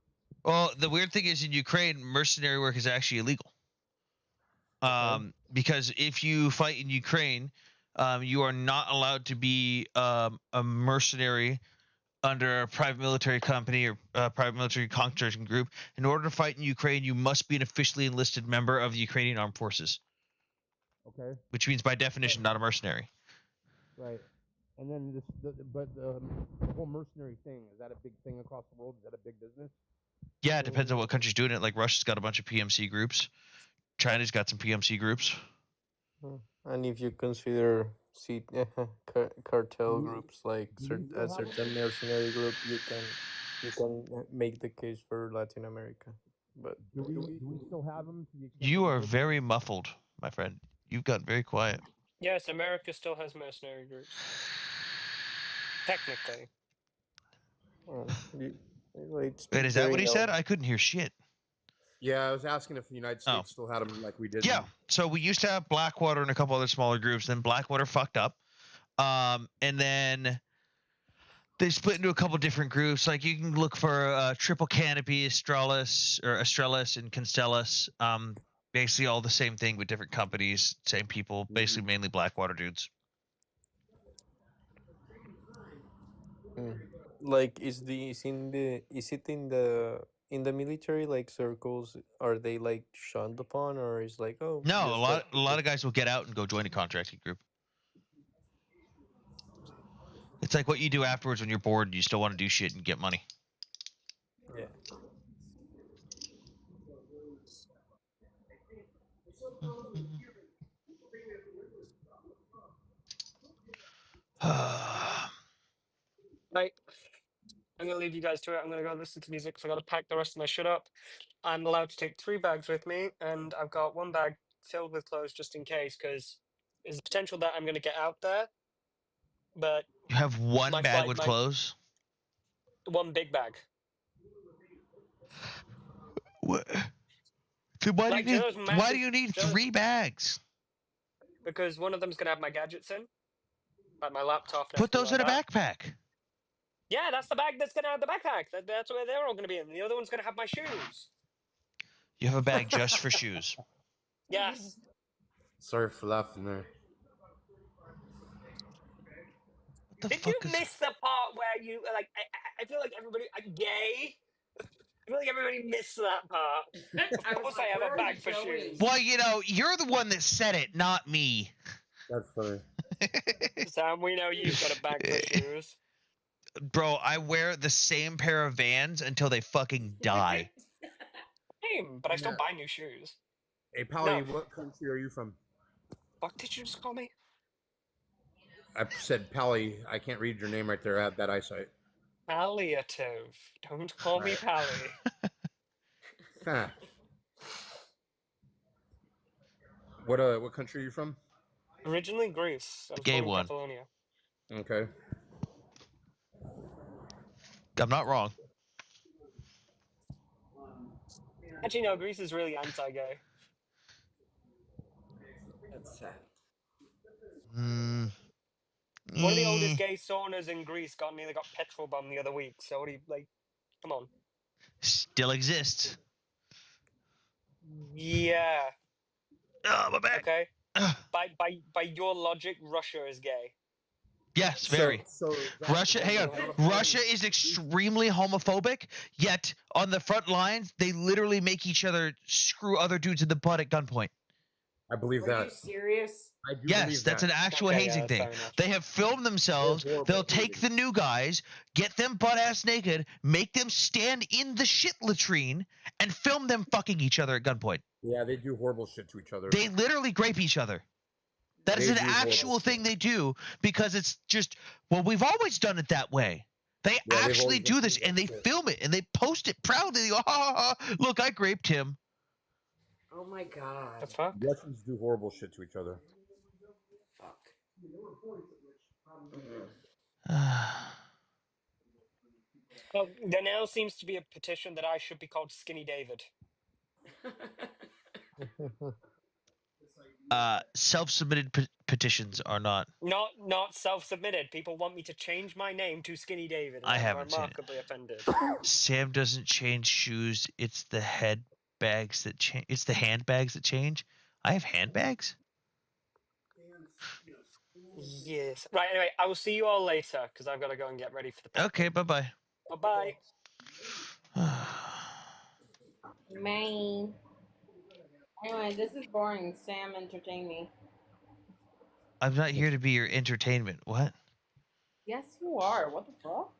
Well, the weird thing is in Ukraine, mercenary work is actually illegal. Because if you fight in Ukraine, you are not allowed to be a mercenary under a private military company or a private military contracting group. In order to fight in Ukraine, you must be an officially enlisted member of the Ukrainian Armed Forces. Okay. Which means by definition, not a mercenary. Right. And then the whole mercenary thing, is that a big thing across the world? Is that a big business? Yeah, it depends on what country's doing it. Like Russia's got a bunch of PMC groups. China's got some PMC groups. And if you consider cartel groups like a certain mercenary group, you can make the case for Latin America. But do we still have them? You are very muffled, my friend. You've got very quiet. Yes, America still has mercenary groups. Technically. Wait, is that what he said? I couldn't hear shit. Yeah, I was asking if the United States still had them like we did. Yeah, so we used to have Blackwater and a couple other smaller groups. Then Blackwater fucked up. And then they split into a couple different groups. Like you can look for Triple Canopy, Australis, and Constellus. Basically all the same thing with different companies, same people, basically mainly Blackwater dudes. Like is it in the military like circles, are they like shunned upon, or is like no, a lot of guys will get out and go join a contracting group. It's like what you do afterwards when you're bored and you still want to do shit and get money. Yeah. Right. I'm going to leave you guys to it. I'm going to go listen to music because I got to pack the rest of my shit up. I'm allowed to take 3 bags with me, and I've got 1 bag filled with clothes just in case, because there's a potential that I'm going to get out there. But you have 1 bag with clothes? 1 big bag. What? So why do you need 3 bags? Because one of them's going to have my gadgets in, like my laptop. Put those in a backpack. Yeah, that's the bag that's going to have the backpack. That's where they're all going to be in. The other one's going to have my shoes. You have a bag just for shoes. Yes. Sorry for laughing there. Did you miss the part where you like? I feel like everybody gay. I feel like everybody missed that part. Of course, I have a bag for shoes. Well, you're the one that said it, not me. That's funny. Sam, we know you've got a bag for shoes. Bro, I wear the same pair of Vans until they fucking die. Same, but I still buy new shoes. Hey, Pally, what country are you from? What did you just call me? I said Pally. I can't read your name right there. I have that eyesight. Palliative. Don't call me Pally. Huh. What country are you from? Originally Greece. The gay one. Catalonia. Okay. I'm not wrong. Actually, no, Greece is really anti-gay. That's sad. One of the oldest gay saunas in Greece nearly got petrol bombed the other week. So what do you come on. Still exists. Yeah. Oh, my back. Okay. By your logic, Russia is gay. Yes, very. So Russia, hang on. Russia is extremely homophobic, yet on the front lines, they literally make each other screw other dudes in the butt at gunpoint. I believe that. Are you serious? I do Yes, believe that's that. an actual hazing thing. They have filmed themselves. They'll take the new guys, get them butt-ass naked, make them stand in the shit latrine, and film them fucking each other at gunpoint. Yeah, they do horrible shit to each other. They literally grape each other. That is an actual thing they do because it's just, well, we've always done it that way. They actually do this, and they film it, and they post it proudly. They go, ha, ha, ha, look, I graped him. Oh my god. The fuck? Russians do horrible shit to each other. Fuck. Well, there now seems to be a petition that I should be called Skinny David. Self-submitted petitions are not. Not self-submitted. People want me to change my name to Skinny David. And I haven't seen it. remarkably offended. Sam doesn't change shoes. It's the handbags that change. It's the handbags that change. I have handbags. Yes. Right. Anyway, I will see you all later because I've got to go and get ready for the. Okay. Bye bye. Bye bye. Man. Anyway, this is boring. Sam, entertain me. I'm not here to be your entertainment. What? Yes, you are. What the fuck?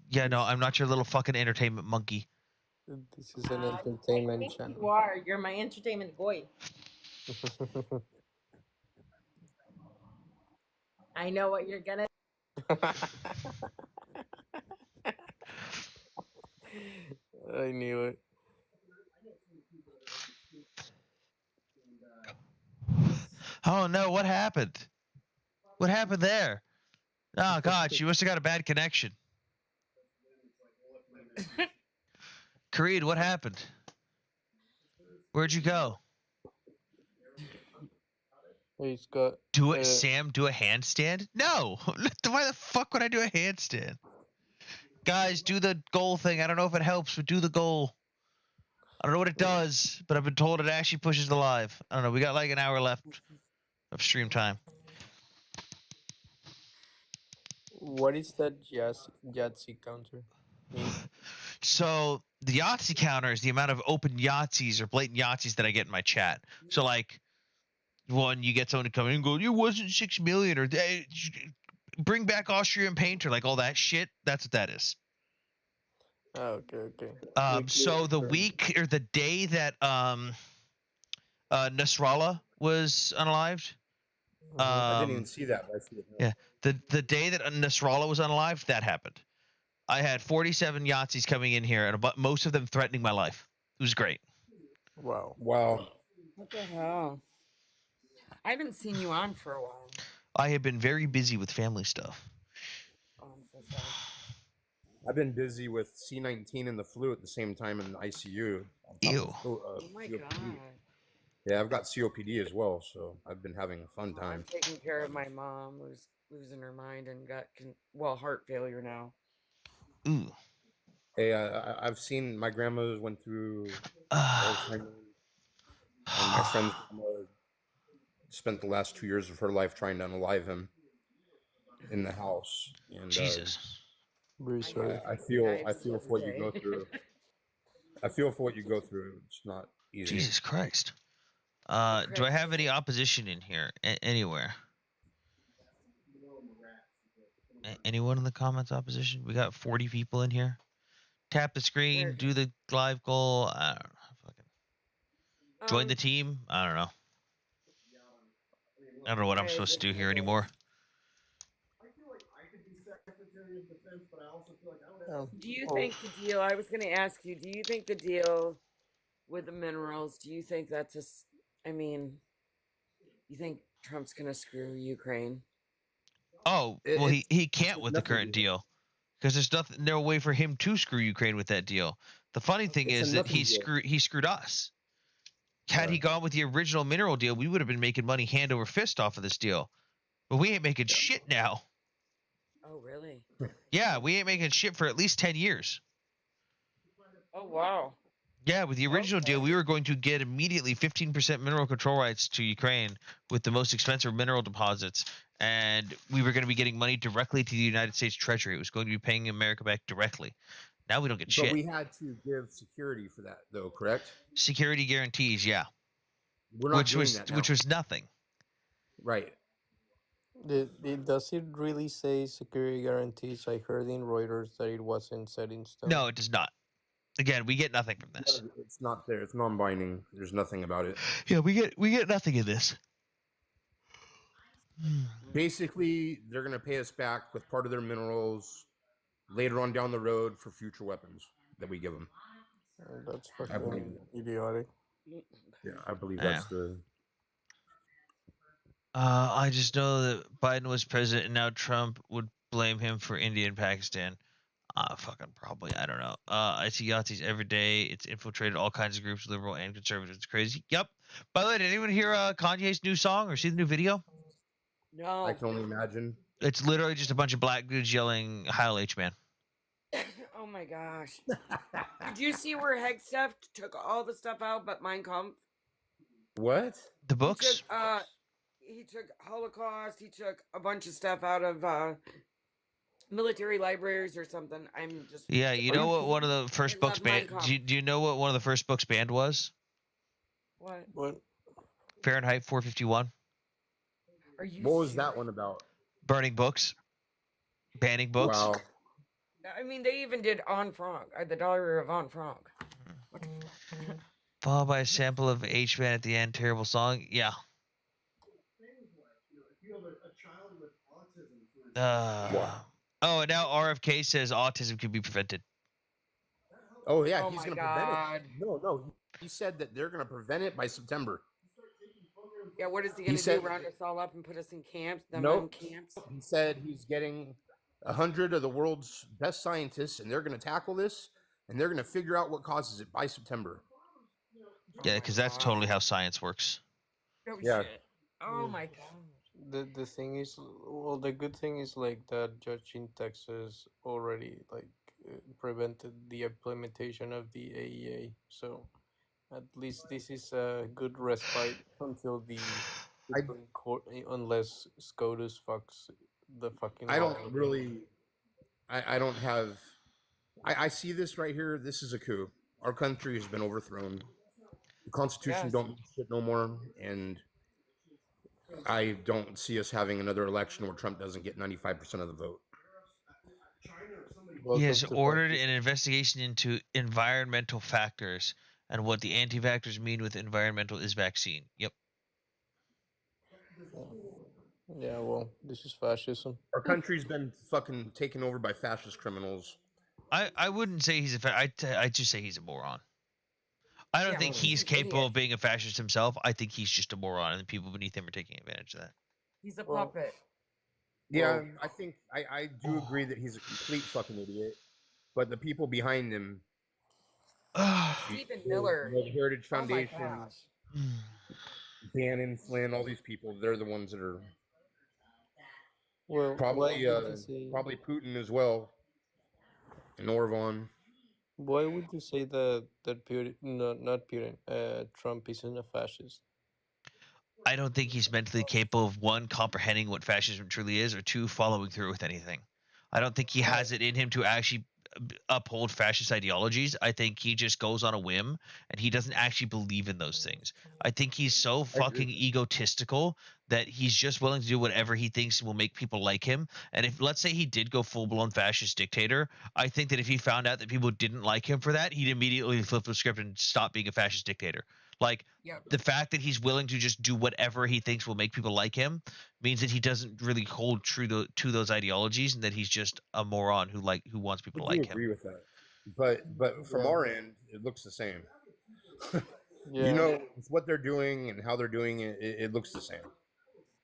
Yeah, no, I'm not your little fucking entertainment monkey. This is an entertainment I think channel. you are. You're my entertainment boy. I know what you're gonna. I knew it. Oh no, what happened? What happened there? Oh god, she must have got a bad connection. Kareed, what happened? Where'd you go? He's got. Do it, Sam. Do a handstand? No. Why the fuck would I do a handstand? Guys, do the goal thing. I don't know if it helps, but do the goal. I don't know what it does, but I've been told it actually pushes the live. I don't know. We got like an hour left of stream time. What is that Yahtzee counter? So the Yahtzee counter is the amount of open Yahtzees or blatant Yahtzees that I get in my chat. So like, one, you get someone to come in and go, "You wasn't 6 million," or bring back Austrian Painter, like all that shit. That's what that is. Oh, okay. So the week or the day that Nasrallah was unalived. I didn't even see that. But I see it now. Yeah, the day that Nasrallah was unalived, that happened. I had 47 Yahtzees coming in here, and most of them threatening my life. It was great. Wow. What the hell? I haven't seen you on for a while. I have been very busy with family stuff. Oh, I'm so sorry. I've been busy with C19 and the flu at the same time in the ICU. Ew. Oh my COPD. god. Yeah, I've got COPD as well, so I've been having a fun time. I'm taking care of my mom who's losing her mind and got heart failure now. Ooh. Hey, I've seen my grandma went through Alzheimer's, and my friend spent the last 2 years of her life trying to unalive him in the house. And Jesus. I feel for what you go through. I feel for what you go through. It's not easy. Jesus Christ. Do I have any opposition in here anywhere? Anyone in the comments opposition? We got 40 people in here. Tap the screen, do the live goal. I don't know. Fucking join the team. I don't know. I don't know what I'm supposed to do here anymore. Do you think the deal? I was going to ask you. Do you think the deal with the minerals? Do you think that's you think Trump's going to screw Ukraine? Oh, well, he can't with the current deal because there's no way for him to screw Ukraine with that deal. The funny thing is that he screwed us. Had he gone with the original mineral deal, we would have been making money hand over fist off of this deal. But we ain't making shit now. Oh, really? Yeah, we ain't making shit for at least 10 years. Oh, wow. Yeah, with the original deal, we were going to get immediately 15% mineral control rights to Ukraine with the most expensive mineral deposits, and we were going to be getting money directly to the United States Treasury. It was going to be paying America back directly. Now we don't get shit. But we had to give security for that, though, correct? Security guarantees, yeah. We're not doing that now. Which was nothing. Right. Does it really say security guarantees? I heard in Reuters that it wasn't set in stone. No, it does not. Again, we get nothing from this. It's not there. It's non-binding. There's nothing about it. Yeah, we get nothing in this. Basically, they're going to pay us back with part of their minerals later on down the road for future weapons that we give them. That's fucking idiotic. Yeah, I believe that's the... I just know that Biden was president and now Trump would blame him for India and Pakistan. Fucking probably. I don't know. I see Yahtzees every day. It's infiltrated all kinds of groups, liberal and conservative. It's crazy. Yep. By the way, did anyone hear Kanye's new song or see the new video? No. I can only imagine. It's literally just a bunch of black dudes yelling Heil H Man. Oh my gosh. Did you see where Hegseth took all the stuff out but Mein Kampf? What? The books? He took Holocaust. He took a bunch of stuff out of military libraries or something. I'm just... Yeah, you know what one of the first books banned... Do you know what one of the first books banned was? What? Fahrenheit 451. Are you What was that one about? Burning books. Banning books. Wow. I mean, they even did Anne Frank, the Diary of Anne Frank. Followed by a sample of H-Man at the end. Terrible song. Yeah. Oh, and now RFK says autism can be prevented. Oh, yeah, he's going to prevent it. No. He said that they're going to prevent it by September. Yeah, what is he going to do? Round us all up and put us in camps? No, camps? He said he's getting 100 of the world's best scientists, and they're going to tackle this, and they're going to figure out what causes it by September. Yeah, because that's totally how science works. Oh, yeah. Shit. Oh my god. The thing is, well, the good thing is like that judge in Texas already prevented the implementation of the AEA, so at least this is a good respite until the Supreme Court, unless SCOTUS fucks the fucking. I don't really. I don't have. I see this right here. This is a coup. Our country has been overthrown. The Constitution don't mean shit no more, and I don't see us having another election where Trump doesn't get 95% of the vote. He has ordered an investigation into environmental factors and what the anti-vaxxers mean with environmental is vaccine. Yep. Yeah, well, this is fascism. Our country's been fucking taken over by fascist criminals. I wouldn't say he's I'd just say he's a moron. I don't think he's capable of being a fascist himself. I think he's just a moron, and the people beneath him are taking advantage of that. He's a puppet. Yeah, I think I do agree that he's a complete fucking idiot. But the people behind him, Stephen Miller, the Heritage Foundation, Bannon, Flynn, all these people, they're the ones that are probably Putin as well, and Orban. Why would you say that Putin, no, not Putin, Trump isn't a fascist? I don't think he's mentally capable of, one, comprehending what fascism truly is, or two, following through with anything. I don't think he has it in him to actually uphold fascist ideologies. I think he just goes on a whim, and he doesn't actually believe in those things. I think he's so fucking egotistical that he's just willing to do whatever he thinks will make people like him. And if, let's say, he did go full-blown fascist dictator, I think that if he found out that people didn't like him for that, he'd immediately flip the script and stop being a fascist dictator. Like, the fact that he's willing to just do whatever he thinks will make people like him means that he doesn't really hold true to those ideologies, and that he's just a moron who wants people to like him. I agree with that, but from our end, it looks the same. You know, with what they're doing and how they're doing it, it looks the same.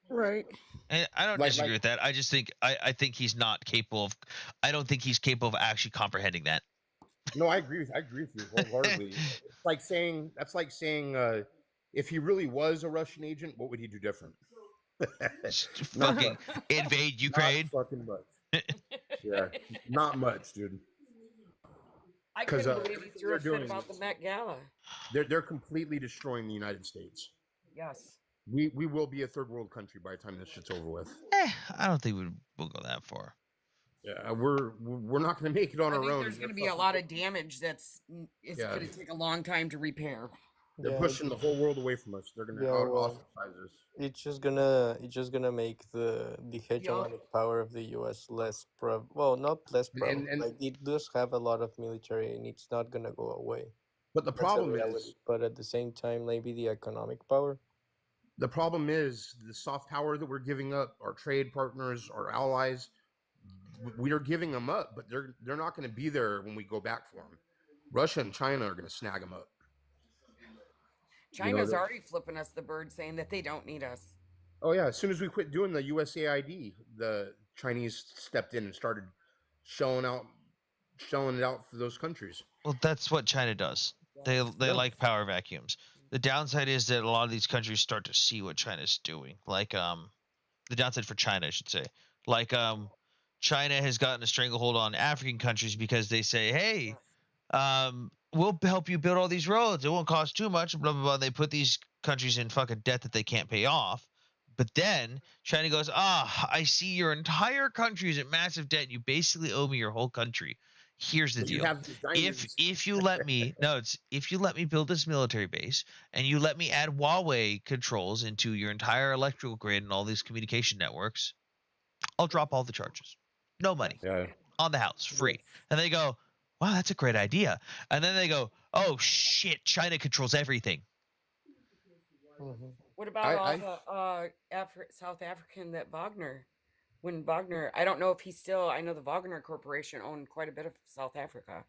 Right. And I don't disagree with that. I just think I think he's not capable of. I don't think he's capable of actually comprehending that. No, I agree with you wholeheartedly. That's like saying if he really was a Russian agent, what would he do different? Fucking invade Ukraine. Not fucking much. Yeah, not much, dude. I couldn't believe he threw a fit about the Met Gala. They're completely destroying the United States. Yes. We will be a third world country by the time this shit's over with. I don't think we'll go that far. Yeah, we're not going to make it on our own. There's going to be a lot of damage going to take a long time to repair. They're pushing the whole world away from us. They're going to ostracize us. It's just gonna make the hegemonic power of the U.S. less not less prevalent. And like it does have a lot of military, and it's not gonna go away. But the problem is, but at the same time, maybe the economic power. The problem is the soft power that we're giving up, our trade partners, our allies. We are giving them up, but they're not going to be there when we go back for them. Russia and China are going to snag them up. China's already flipping us the bird, saying that they don't need us. Oh yeah, as soon as we quit doing the USAID, the Chinese stepped in and started shelling it out for those countries. Well, that's what China does. They like power vacuums. The downside is that a lot of these countries start to see what China's doing. Like the downside for China, I should say. Like China has gotten a stranglehold on African countries because they say, hey, we'll help you build all these roads. It won't cost too much, blah, blah, blah. They put these countries in fucking debt that they can't pay off. But then China goes, I see your entire country is in massive debt. You basically owe me your whole country. Here's the deal. If you let me, if you let me build this military base and you let me add Huawei controls into your entire electrical grid and all these communication networks, I'll drop all the charges. No money. Yeah. On the house, free. And they go, wow, that's a great idea. And then they go, oh shit, China controls everything. Mm-hmm. What about all the South African that Wagner, I don't know if he's still, I know the Wagner Corporation owned quite a bit of South Africa.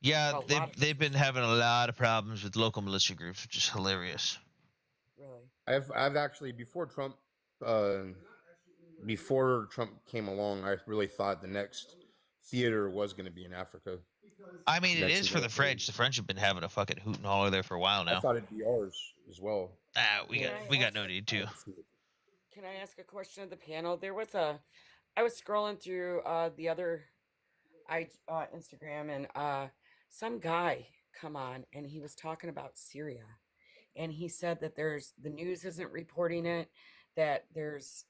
Yeah, they've been having a lot of problems with local militia groups, which is hilarious. Really? I've actually, before Trump came along, I really thought the next theater was going to be in Africa. I mean, it is for the French. The French have been having a fucking hoot and holler there for a while now. I thought it'd be ours as well. We got no need to. Can I ask a question of the panel? I was scrolling through the other Instagram, and some guy come on, and he was talking about Syria, and he said that the news isn't reporting it, that there's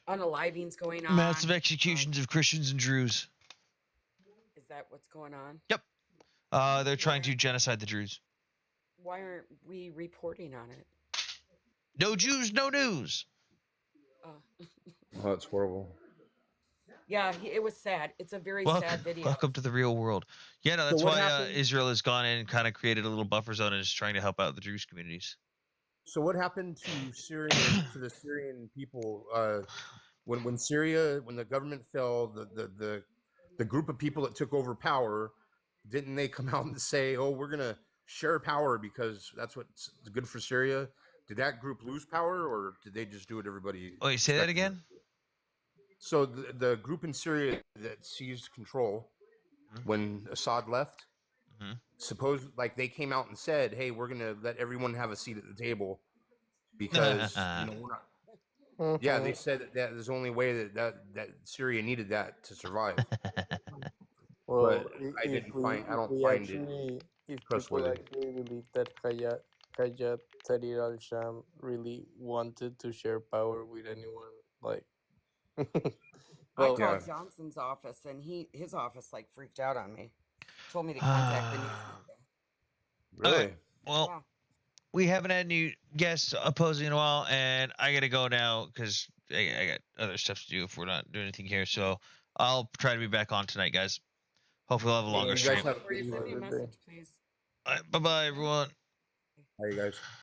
unalivings going on, massive executions of Christians and Druze. Is that what's going on? Yep. They're trying to genocide the Druze. Why aren't we reporting on it? No Jews, no news. Oh, that's horrible. Yeah, it was sad. It's a very sad video. Welcome to the real world. Yeah, no, that's why Israel has gone in and kind of created a little buffer zone and is trying to help out the Jewish communities. So what happened to the Syrian people when the government fell, the group of people that took over power, didn't they come out and say, oh, we're gonna share power because that's what's good for Syria? Did that group lose power, or did they just do what everybody? Oh, you say that again? So the group in Syria that seized control when Assad left, suppose like they came out and said, hey, we're gonna let everyone have a seat at the table because we're not. Yeah, they said that there's only way that Syria needed that to survive. Well, but I don't find it trustworthy. If people actually believe that Hayat Tahrir al-Sham really wanted to share power with anyone, like. I called Johnson's office, and his office freaked out on me. Told me to contact the news. Really? Okay. Well, we haven't had any guests opposing in a while, and I gotta go now because I got other stuff to do if we're not doing anything here. So I'll try to be back on tonight, guys. Hopefully, we'll have a longer stream. Send me a message, please. All right, bye-bye, everyone. How you guys?